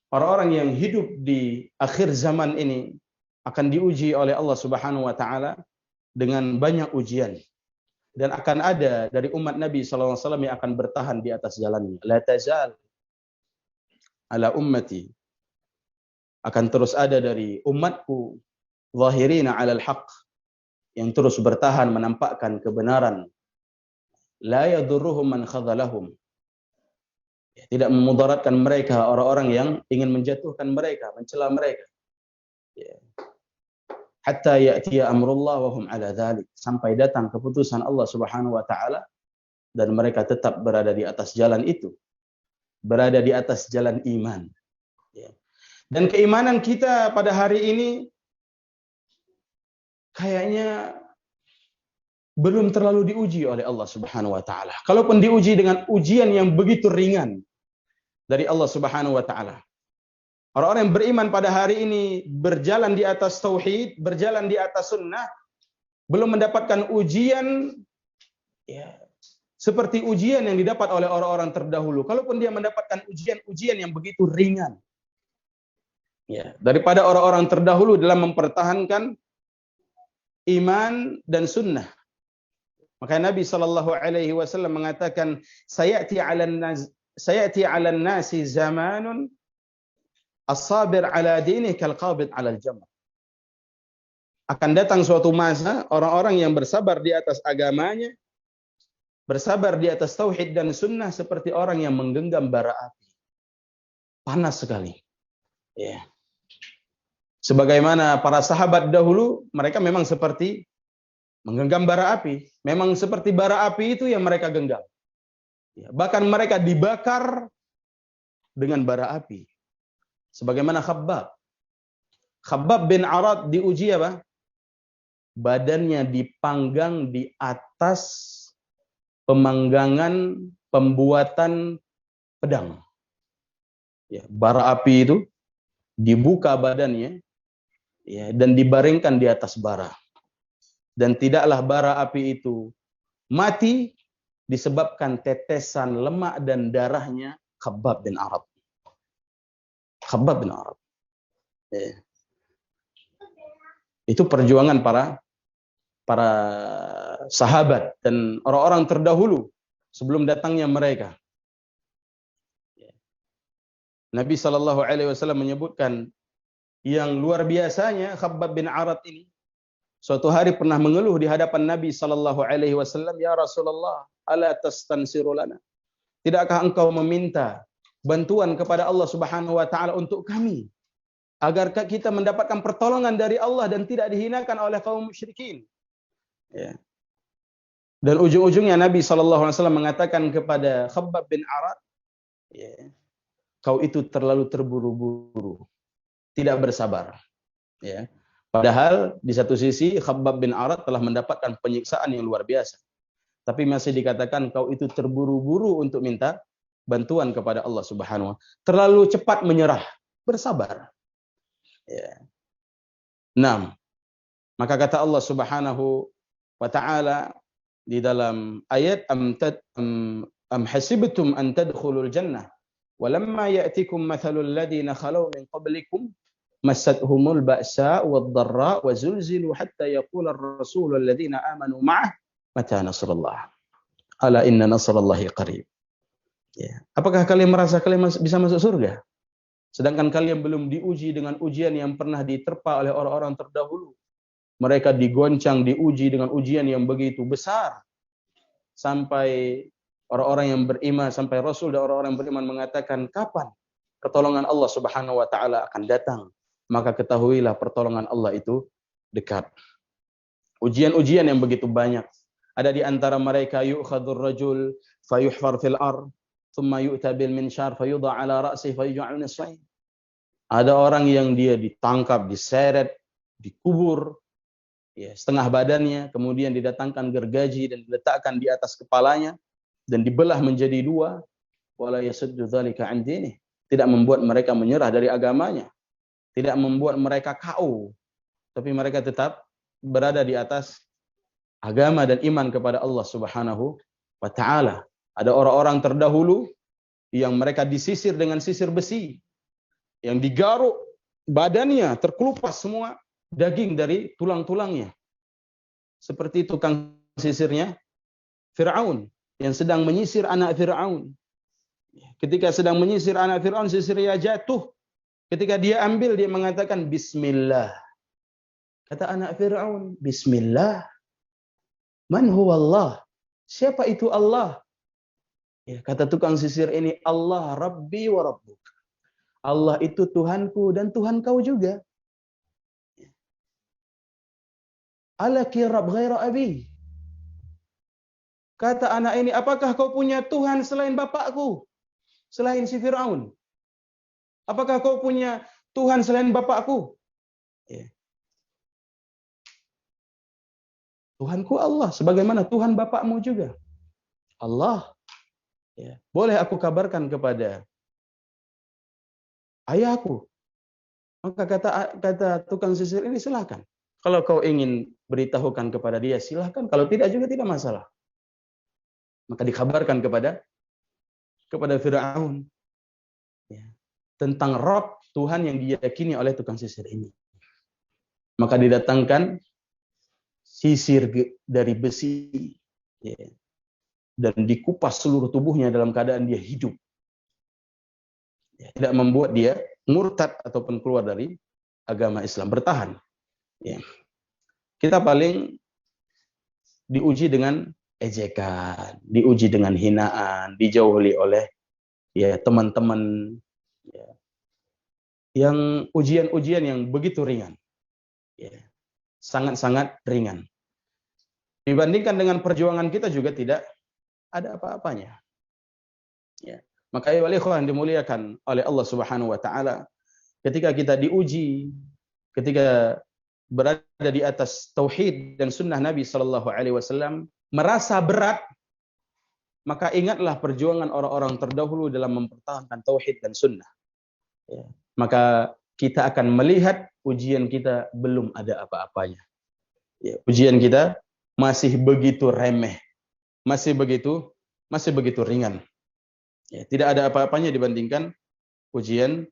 orang-orang yang hidup di akhir zaman ini akan diuji oleh Allah Subhanahu wa taala dengan banyak ujian. Dan akan ada dari umat Nabi sallallahu alaihi wasallam yang akan bertahan di atas jalannya. La tazal ala ummati, akan terus ada dari umatku zahirina 'alal haqq, yang terus bertahan menampakkan kebenaran. La yadurruhum man khadhalahum, tidak memudaratkan mereka orang-orang yang ingin menjatuhkan mereka, mencela mereka. Hatta ya'tiya amrullah wa hum 'ala dzalik, sampai datang keputusan Allah Subhanahu wa taala dan mereka tetap berada di atas jalan itu, berada di atas jalan iman. Dan keimanan kita pada hari ini kayaknya belum terlalu diuji oleh Allah Subhanahu wa taala. Kalaupun diuji dengan ujian yang begitu ringan dari Allah Subhanahu wa taala. Orang-orang yang beriman pada hari ini berjalan di atas tauhid, berjalan di atas sunnah, belum mendapatkan ujian seperti ujian yang didapat oleh orang-orang terdahulu. Kalaupun dia mendapatkan ujian-ujian yang begitu ringan, daripada orang-orang terdahulu dalam mempertahankan iman dan sunnah. Maka Nabi sallallahu alaihi wasallam mengatakan, sayati 'alan nasi zamanun as-sabir 'ala dinihi kal qabid 'alal jamr. Akan datang suatu masa orang-orang yang bersabar di atas agamanya, bersabar di atas tauhid dan sunnah seperti orang yang menggenggam bara api. Panas sekali. Sebagaimana para sahabat dahulu, mereka memang seperti menggenggam bara api. Memang seperti bara api itu yang mereka genggam. Bahkan mereka dibakar dengan bara api. Sebagaimana Khabbab bin Arad diuji apa? Badannya dipanggang di atas pemanggangan pembuatan pedang. Bara api itu dibuka badannya, dan dibaringkan di atas bara. Dan tidaklah bara api itu mati disebabkan tetesan lemak dan darahnya Khabbab bin Arad. Khabbab bin Arad. Itu perjuangan para sahabat dan orang-orang terdahulu sebelum datangnya mereka. Nabi sallallahu alaihi wasallam menyebutkan yang luar biasanya Khabbab bin Arad ini suatu hari pernah mengeluh di hadapan Nabi sallallahu alaihi wasallam, "Ya Rasulullah, ala tastansiru lana? Tidakkah engkau meminta bantuan kepada Allah Subhanahu wa taala untuk kami agar kita mendapatkan pertolongan dari Allah dan tidak dihinakan oleh kaum musyrikin?" Dan ujung-ujungnya Nabi sallallahu alaihi wasallam mengatakan kepada Khabbab bin Arad, "Kau itu terlalu terburu-buru, tidak bersabar." Padahal di satu sisi Khabbab bin Arad telah mendapatkan penyiksaan yang luar biasa. Tapi masih dikatakan kau itu terburu-buru untuk minta bantuan kepada Allah Subhanahu wa taala. Terlalu cepat menyerah, bersabar. Nah, maka kata Allah Subhanahu wa taala di dalam ayat am hasibtum an tadkhulul jannah walamma ya'tikum mathalul ladzina khalau min qablikum massatuhumul ba'sa wad-dharra wa zulzilu hatta yaqula ar-rasul alladziina aamanu ma'ah mata nasrullah ala inna nasrallahi qarib. Apakah kalian merasa kalian bisa masuk surga sedangkan kalian belum diuji dengan ujian yang pernah diterpa oleh orang-orang terdahulu? Mereka digoncang, diuji dengan ujian yang begitu besar sampai orang-orang yang beriman, sampai Rasul dan orang-orang yang beriman mengatakan, kapan pertolongan Allah Subhanahu wa taala akan datang? Maka ketahuilah pertolongan Allah itu dekat. Ujian-ujian yang begitu banyak. Ada di antara mereka yu'khadhur rajul fayuhfar fil ard thumma yu'ta bil minshar fayudha ala ra'sihi fayuj'al nisfain. Ada orang yang dia ditangkap, diseret, dikubur setengah badannya, kemudian didatangkan gergaji dan diletakkan di atas kepalanya dan dibelah menjadi dua, wala yasuddu dzalika 'an dinih. Tidak membuat mereka menyerah dari agamanya, tidak membuat mereka KO, tapi mereka tetap berada di atas agama dan iman kepada Allah Subhanahu wa taala. Ada orang-orang terdahulu yang mereka disisir dengan sisir besi, yang digaruk badannya terkelupas semua daging dari tulang-tulangnya. Seperti tukang sisirnya Fir'aun yang sedang menyisir anak Fir'aun. Ketika sedang menyisir anak Fir'aun, sisirnya jatuh. Ketika dia ambil, dia mengatakan Bismillah. Kata anak Fir'aun, Bismillah. Man huwa Allah? Siapa itu Allah? Ya, kata tukang sisir ini, Allah Rabbi wa Rabbuk. Allah itu Tuhanku dan Tuhan kau juga. Alaki Rabb ghaira abi. Kata anak ini, apakah kau punya Tuhan selain bapakku? Selain si Fir'aun? Apakah kau punya Tuhan selain bapakku? Ya. Tuhanku Allah, sebagaimana Tuhan bapakmu juga. Allah. Ya. Boleh aku kabarkan kepada ayahku? Maka kata tukang sisir ini, silakan. Kalau kau ingin beritahukan kepada dia, silakan. Kalau tidak juga tidak masalah. Maka dikabarkan kepada Fir'aun, ya, tentang Rabb, Tuhan yang diyakini oleh tukang sisir ini. Maka didatangkan sisir dari besi, ya, dan dikupas seluruh tubuhnya dalam keadaan dia hidup. Ya, tidak membuat dia murtad ataupun keluar dari agama Islam, bertahan. Ya. Kita paling diuji dengan ejekan, diuji dengan hinaan, dijauhi oleh ya teman-teman, ya, yang ujian-ujian yang begitu ringan, ya, sangat-sangat ringan. Dibandingkan dengan perjuangan kita juga tidak ada apa-apanya. Ya. Maka ayo ikhwan dimuliakan oleh Allah Subhanahu wa taala, ketika kita diuji, ketika berada di atas tauhid dan sunnah Nabi sallallahu alaihi wasallam, merasa berat, maka ingatlah perjuangan orang-orang terdahulu dalam mempertahankan tauhid dan sunnah. Ya. Maka kita akan melihat ujian kita belum ada apa-apanya. Ya. Ujian kita masih begitu remeh, masih begitu ringan. Ya. Tidak ada apa-apanya dibandingkan ujian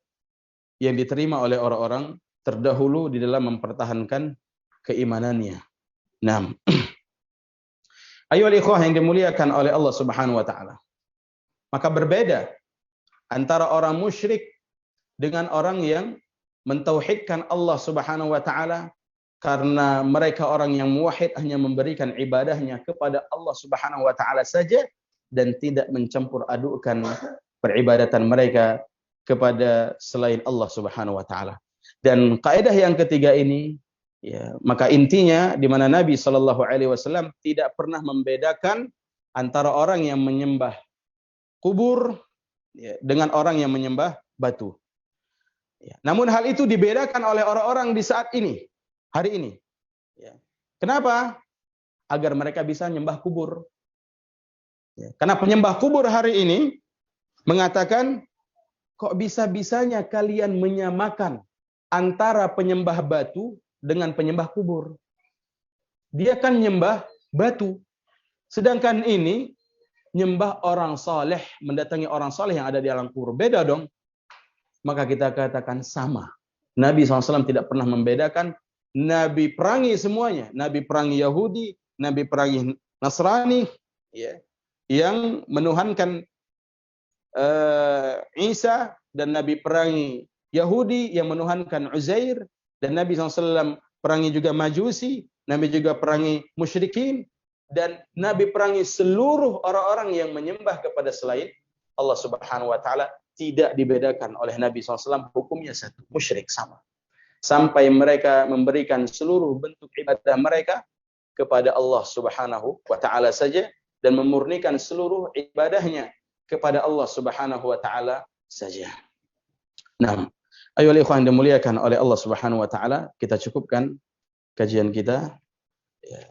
yang diterima oleh orang-orang terdahulu di dalam mempertahankan keimanannya. Nah, ayolah ikhwah yang dimuliakan oleh Allah Subhanahu wa taala. Maka berbeda antara orang musyrik dengan orang yang mentauhidkan Allah Subhanahu wa taala, karena mereka orang yang muwahhid hanya memberikan ibadahnya kepada Allah Subhanahu wa taala saja dan tidak mencampur adukkan peribadatan mereka kepada selain Allah Subhanahu wa taala. Dan kaidah yang ketiga ini, ya, maka intinya di mana Nabi sallallahu alaihi wasallam tidak pernah membedakan antara orang yang menyembah kubur, ya, dengan orang yang menyembah batu. Ya. Namun hal itu dibedakan oleh orang-orang di saat ini, hari ini. Ya. Kenapa? Agar mereka bisa menyembah kubur. Ya. Karena penyembah kubur hari ini mengatakan, kok bisa-bisanya kalian menyamakan antara penyembah batu dengan penyembah kubur? Dia kan nyembah batu. Sedangkan ini nyembah orang saleh, mendatangi orang saleh yang ada di alam kubur. Beda dong. Maka kita katakan sama. Nabi SAW tidak pernah membedakan. Nabi perangi semuanya. Nabi perangi Yahudi, Nabi perangi Nasrani, ya, yang menuhankan Isa, dan Nabi perangi Yahudi yang menuhankan Uzair, dan Nabi SAW perangi juga Majusi, Nabi juga perangi musyrikin, dan Nabi perangi seluruh orang-orang yang menyembah kepada selain Allah Subhanahu wa taala. Tidak dibedakan oleh Nabi SAW, hukumnya satu, musyrik sama. Sampai mereka memberikan seluruh bentuk ibadah mereka kepada Allah Subhanahu wa taala saja, dan memurnikan seluruh ibadahnya kepada Allah Subhanahu wa taala saja. Nah, ayolah ikhwan dimuliakan oleh Allah Subhanahu wa taala, kita cukupkan kajian kita. Ya.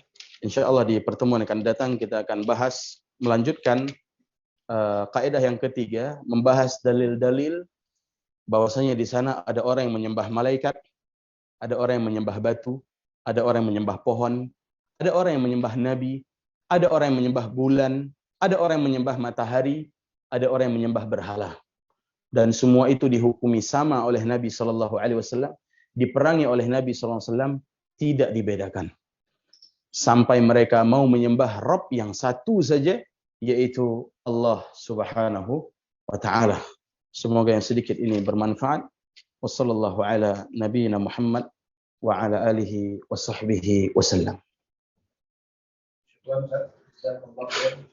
Insyaallah di pertemuan akan datang kita akan bahas, melanjutkan kaidah yang ketiga membahas dalil-dalil bahwasanya di sana ada orang yang menyembah malaikat, ada orang yang menyembah batu, ada orang yang menyembah pohon, ada orang yang menyembah nabi, ada orang yang menyembah bulan, ada orang yang menyembah matahari, ada orang yang menyembah berhala. Dan semua itu dihukumi sama oleh Nabi SAW, diperangi oleh Nabi SAW, tidak dibedakan. Sampai mereka mau menyembah Rabb yang satu saja, yaitu Allah Subhanahu wa Ta'ala. Semoga yang sedikit ini bermanfaat. Wassallallahu ala nabiyina Muhammad wa ala alihi wa sahbihi wasallam. Syukran, Ustaz. Jazakallahu khairan.